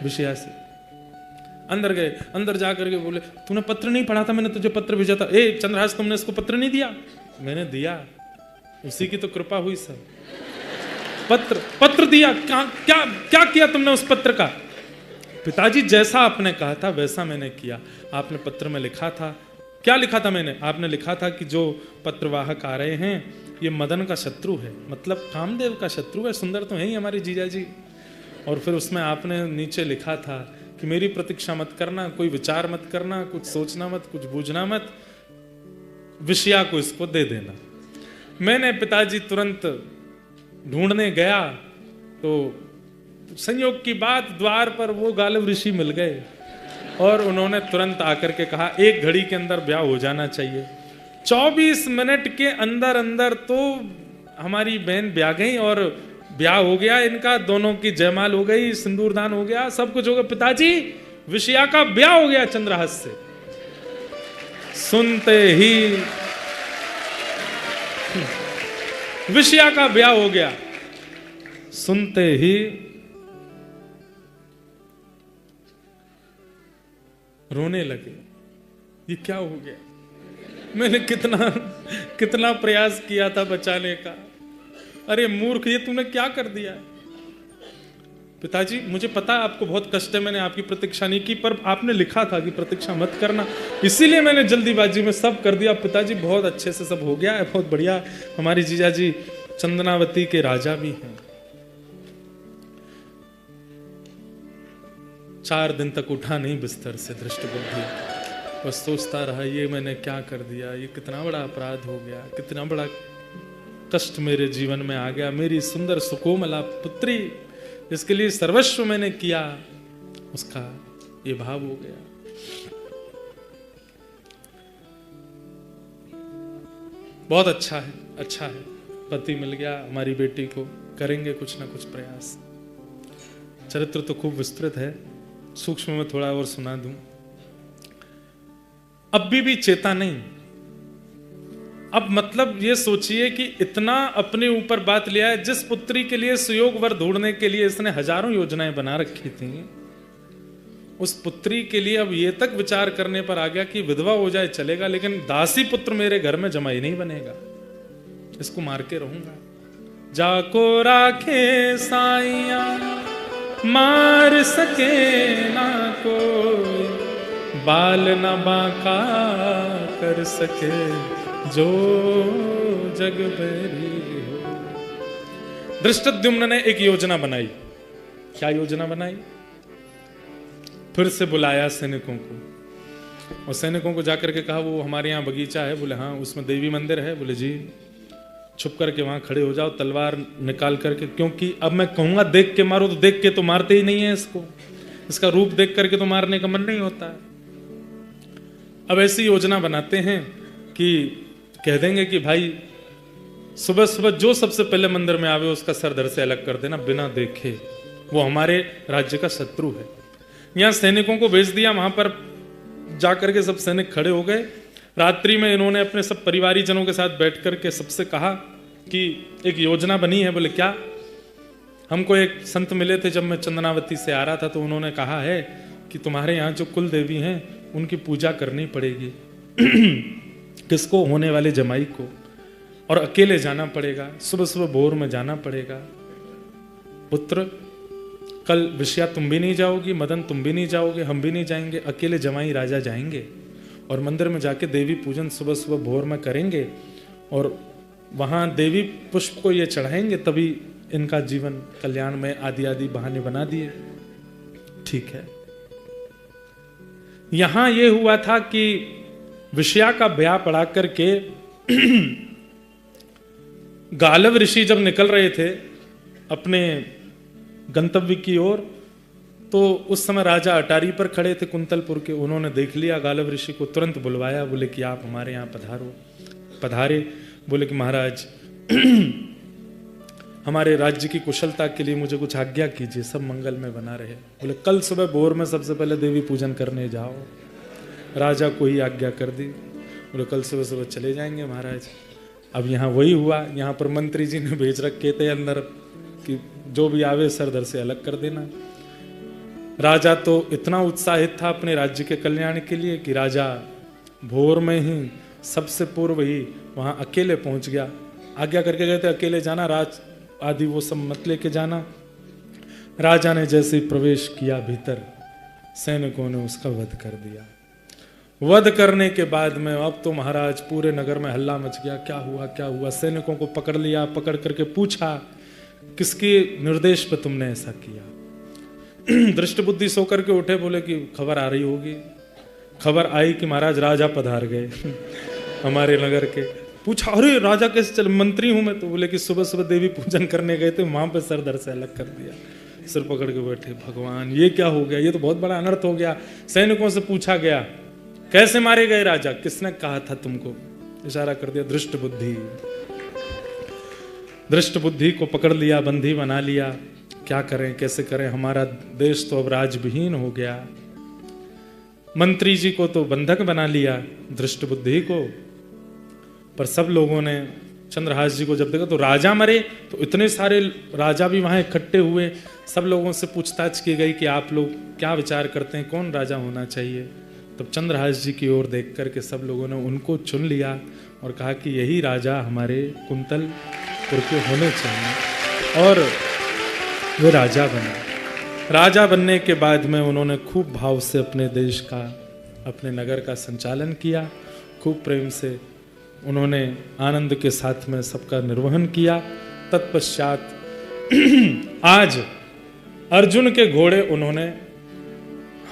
Speaker 1: विषया से। अंदर गए, अंदर जाकर के बोले, तूने पत्र नहीं पढ़ा था, मैंने तुझे पत्र भेजा था। ए चंद्रहास, तुमने इसको पत्र नहीं दिया? मैंने दिया, उसी की तो कृपा हुई सब। पत्र दिया, क्या किया तुमने उस पत्र का? पिताजी जैसा आपने कहा था वैसा मैंने किया। आपने पत्र में लिखा था, क्या लिखा था मैंने? आपने लिखा था कि जो पत्रवाहक आ रहे हैं ये मदन का शत्रु है, मतलब कामदेव का शत्रु है। सुंदर तो है ही हमारी जीजा जी। और फिर उसमें आपने नीचे लिखा था कि मेरी प्रतीक्षा मत करना, कोई विचार मत करना, कुछ सोचना मत, कुछ बूझना मत, विषया को इसको दे देना। मैंने पिताजी तुरंत ढूंढने गया तो संयोग की बात, द्वार पर वो गालिब ऋषि मिल गए और उन्होंने तुरंत आकर के कहा एक घड़ी के अंदर ब्याह हो जाना चाहिए। 24 मिनट के अंदर अंदर तो हमारी बहन ब्याह गई और ब्याह हो गया इनका, दोनों की जयमाल हो गई, सिंदूरदान हो गया, सब कुछ हो गया। पिताजी विषया का ब्याह हो गया चंद्रहास से। सुनते ही विषया का ब्याह हो गया, सुनते ही रोने लगे, ये क्या हो गया? मैंने कितना प्रयास किया था बचाने का। अरे मूर्ख, ये तूने क्या कर दिया है? पिताजी मुझे पता है आपको बहुत कष्ट है, मैंने आपकी प्रतीक्षा नहीं की, पर आपने लिखा था कि प्रतीक्षा मत करना, इसीलिए मैंने जल्दीबाजी में सब कर दिया। पिताजी बहुत अच्छे से सब हो गया है, बहुत बढ़िया। हमारी जीजा जी चंदनावती के राजा भी हैं। 4 दिन तक उठा नहीं बिस्तर से दृष्ट बुद्धि, बस सोचता रहा ये मैंने क्या कर दिया, ये कितना बड़ा अपराध हो गया, कितना बड़ा कष्ट मेरे जीवन में आ गया। मेरी सुंदर सुकोमला पुत्री जिसके लिए सर्वस्व मैंने किया, उसका ये भाव हो गया। बहुत अच्छा है, अच्छा है, पति मिल गया हमारी बेटी को, करेंगे कुछ ना कुछ प्रयास। चरित्र तो खूब विस्तृत है, सूक्ष्म में थोड़ा और सुना दूं। अब भी चेता नहीं। अब मतलब ये सोचिए कि इतना अपने ऊपर बात लिया है, जिस पुत्री के लिए सुयोग वर ढूंढने के लिए इसने हजारों योजनाएं बना रखी थी, उस पुत्री के लिए अब ये तक विचार करने पर आ गया कि विधवा हो जाए चलेगा, लेकिन दासी पुत्र मेरे घर में जमाई नहीं बनेगा, इसको मार के रहूंगा। जाको राखे साइया मार सके ना कोई, बाल न बांका कर सके जो जग बेरी हो। धृष्टद्युम्न ने एक योजना बनाई। क्या योजना बनाई? फिर से बुलाया सैनिकों को, और सैनिकों को जाकर के कहा वो हमारे यहाँ बगीचा है। बोले हाँ, उसमें देवी मंदिर है। बोले जी, छुप करके वहां खड़े हो जाओ, तलवार निकाल करके, क्योंकि अब मैं कहूंगा देख के मारो, तो देख के तो मारते ही नहीं है इसको, इसका रूप देख करके तो मारने का मन नहीं होता है। अब ऐसी योजना बनाते हैं कि कह देंगे कि भाई सुबह सुबह जो सबसे पहले मंदिर में आवे उसका सर धड़ से अलग कर देना बिना देखे, वो हमारे राज्य का शत्रु है। यहाँ सैनिकों को भेज दिया, वहां पर जाकर के सब सैनिक खड़े हो गए। रात्रि में इन्होंने अपने सब परिवारी जनों के साथ बैठ करके सबसे कहा कि एक योजना बनी है। बोले क्या? हमको एक संत मिले थे जब मैं चंदनावती से आ रहा था, तो उन्होंने कहा है कि तुम्हारे यहाँ जो कुल देवी हैं उनकी पूजा करनी पड़ेगी। किसको? होने वाले जमाई को, और अकेले जाना पड़ेगा, सुबह सुबह भोर में जाना पड़ेगा। पुत्र कल विषया तुम भी नहीं जाओगी, मदन तुम भी नहीं जाओगे, हम भी नहीं जाएंगे, अकेले जमाई राजा जाएंगे और मंदिर में जाके देवी पूजन सुबह सुबह भोर में करेंगे और वहां देवी पुष्प को ये चढ़ाएंगे, तभी इनका जीवन कल्याण में आदि आदि बहाने बना दिए। ठीक है। यहां ये हुआ था कि विषया का ब्याह पढ़ा करके गालव ऋषि जब निकल रहे थे अपने गंतव्य की ओर, तो उस समय राजा अटारी पर खड़े थे कुंतलपुर के। उन्होंने देख लिया गालव ऋषि को, तुरंत बुलवाया। बोले कि आप हमारे यहाँ पधारो। पधारे। बोले कि महाराज हमारे राज्य की कुशलता के लिए मुझे कुछ आज्ञा कीजिए, सब मंगल में बना रहे। बोले कल सुबह भोर में सबसे पहले देवी पूजन करने जाओ। राजा को ही आज्ञा कर दी। बोले कल सुबह सुबह चले जाएंगे महाराज। अब यहाँ वही हुआ, यहाँ पर मंत्री जी ने भेज रखे थे अंदर कि जो भी आवे सर धड़ से अलग कर देना। राजा तो इतना उत्साहित था अपने राज्य के कल्याण के लिए कि राजा भोर में ही सबसे पूर्व ही वहां अकेले पहुंच गया। आज्ञा करके गए थे अकेले जाना, राज आदि वो सब मत लेके जाना। राजा ने जैसे ही प्रवेश किया भीतर, सैनिकों ने उसका वध कर दिया। वध करने के बाद में अब तो महाराज पूरे नगर में हल्ला मच गया। क्या हुआ क्या हुआ? सैनिकों को पकड़ लिया, पकड़ करके पूछा किसके निर्देश पे तुमने ऐसा किया? दृष्ट बुद्धि सो करके उठे। बोले कि खबर आ रही होगी। खबर आई कि महाराज राजा पधार गए हमारे नगर के। पूछा अरे राजा कैसे चले? मंत्री हूं मैं। तो बोले कि सुबह सुबह देवी पूजन करने गए थे, वहां पे सर धड़ से अलग कर दिया। सिर पकड़ के बैठे, भगवान ये क्या हो गया? ये तो बहुत बड़ा अनर्थ हो गया। सैनिकों से पूछा गया कैसे मारे गए राजा? किसने कहा था तुमको? इशारा कर दिया दृष्ट बुद्धि। दृष्ट बुद्धि को पकड़ लिया, बंदी बना लिया। क्या करें कैसे करें? हमारा देश तो अब राजविहीन हो गया। मंत्री जी को तो बंधक बना लिया, दृष्ट बुद्धि को। पर सब लोगों ने चंद्रहास जी को जब देखा तो राजा मरे, तो इतने सारे राजा भी वहां इकट्ठे हुए। सब लोगों से पूछताछ की गई कि आप लोग क्या विचार करते हैं, कौन राजा होना चाहिए? तब चंद्रहास जी की ओर देख करके सब लोगों ने उनको चुन लिया और कहा कि यही राजा हमारे कुंतलपुर के होने चाहिए। और वे राजा बने। राजा बनने के बाद में उन्होंने खूब भाव से अपने देश का, अपने नगर का संचालन किया। खूब प्रेम से उन्होंने आनंद के साथ में सबका निर्वहन किया। तत्पश्चात आज अर्जुन के घोड़े उन्होंने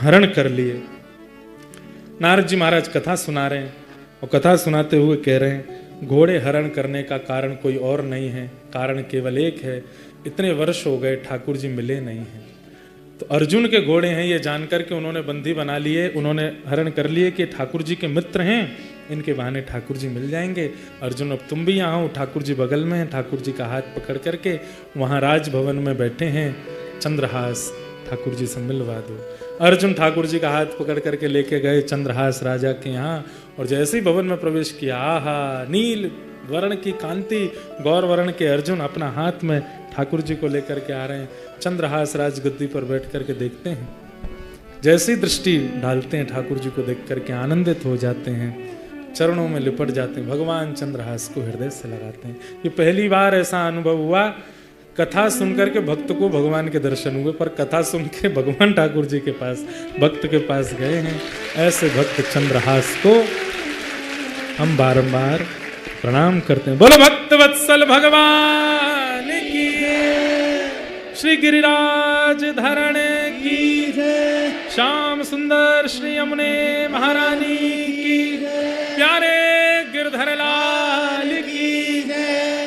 Speaker 1: हरण कर लिए। नारद जी महाराज कथा सुना रहे हैं और कथा सुनाते हुए कह रहे हैं घोड़े हरण करने का कारण कोई और नहीं है, कारण केवल एक है। इतने वर्ष हो गए ठाकुर जी मिले नहीं हैं। तो अर्जुन के घोड़े हैं ये जानकर के उन्होंने बंदी बना लिए, उन्होंने हरण कर लिए कि ठाकुर जी के मित्र हैं, इनके बहाने ठाकुर जी मिल जाएंगे। अर्जुन अब तुम भी यहाँ हो, ठाकुर जी बगल में हैं। ठाकुर जी का हाथ पकड़ करके वहाँ राजभवन में बैठे हैं। चंद्रहास ठाकुर जी से मिलवा दो। अर्जुन ठाकुर जी का हाथ पकड़ करके लेके गए चंद्रहास राजा के यहाँ, और जैसे ही भवन में प्रवेश किया, आहा नील वर्ण की कांति, गौर वर्ण के अर्जुन अपना हाथ में ठाकुर जी को लेकर के आ रहे हैं। चंद्रहास राजगद्दी पर बैठ करके देखते हैं, जैसी दृष्टि डालते हैं ठाकुर जी को देख करके आनंदित हो जाते हैं, चरणों में लिपट जाते हैं, भगवान चंद्रहास को हृदय से लगाते हैं। ये पहली बार ऐसा अनुभव हुआ, कथा सुनकर के भक्त को भगवान के दर्शन हुए, पर कथा सुन के भगवान ठाकुर जी के पास, भक्त के पास गए हैं। ऐसे भक्त चंद्रहास को हम बारंबार प्रणाम करते हैं। बोलो भक्त वत्सल भगवान की, श्री गिरिराज धरण की, श्याम सुंदर श्री यमुने महारानी की, प्यारे गिरधर लाल की,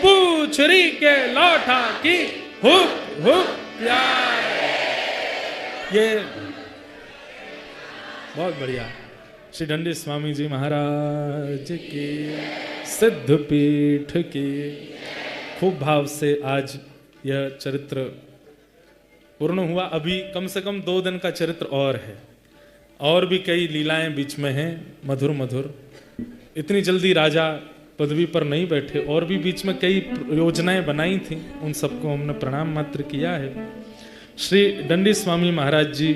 Speaker 1: पूछरी के लौटा की, हुक हुक प्यार। ये बहुत बढ़िया। श्री दंडी स्वामी जी महाराज की सिद्ध पीठ की। खूब भाव से आज यह चरित्र पूर्ण हुआ। अभी कम से कम 2 दिन का चरित्र और है, और भी कई लीलाएं बीच में हैं मधुर मधुर। इतनी जल्दी राजा पदवी पर नहीं बैठे, और भी बीच में कई योजनाएं बनाई थी, उन सबको हमने प्रणाम मात्र किया है। श्री दंडी स्वामी महाराज जी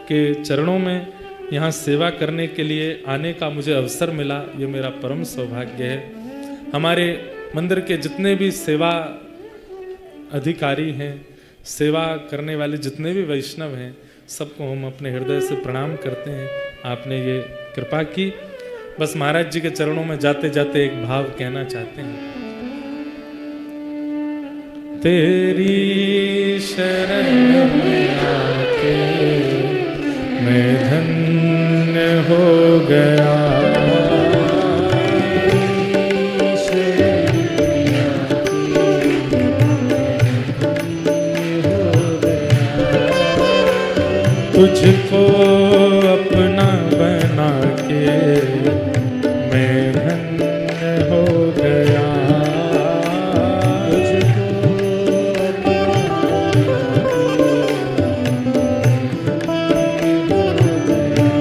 Speaker 1: के चरणों में यहाँ सेवा करने के लिए आने का मुझे अवसर मिला, ये मेरा परम सौभाग्य है। हमारे मंदिर के जितने भी सेवा अधिकारी हैं, सेवा करने वाले जितने भी वैष्णव हैं, सबको हम अपने हृदय से प्रणाम करते हैं। आपने ये कृपा की। बस महाराज जी के चरणों में जाते जाते एक भाव कहना चाहते हैं। तेरी शरण में आके मैं धन्य हो गया, तुझको अपना बना के मैं धन्य हो गया।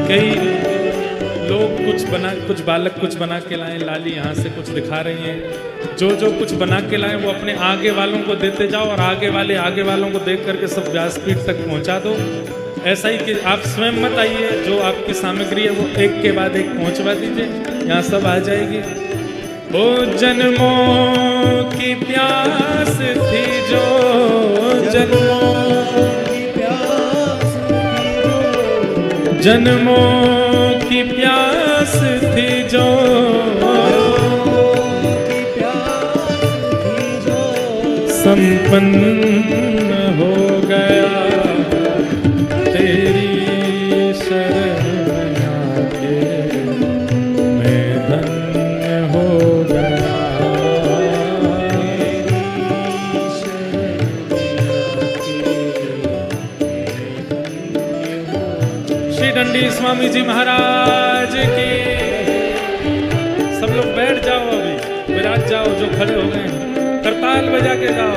Speaker 1: कई लोग कुछ बालक कुछ बना के लाए, लाली यहाँ से कुछ दिखा रही हैं। जो कुछ बना के लाए वो अपने आगे वालों को देते जाओ, और आगे वालों को देख करके सब व्यासपीठ तक पहुँचा दो। ऐसा ही कि आप स्वयं मत आइए, जो आपकी सामग्री है वो एक के बाद एक पहुँचवा दीजिए, यहाँ सब आ जाएगी। ओ जन्मों की प्यास थी जो, जन्मों की प्यास थी जो, संपन्न हो गया। तेरी शरण में आके मैं धन्य हो गया। श्री दंडी स्वामी जी महाराज की। सब लोग बैठ जाओ, अभी विराज जाओ, जो खड़े हो गए करताल बजा के गाओ।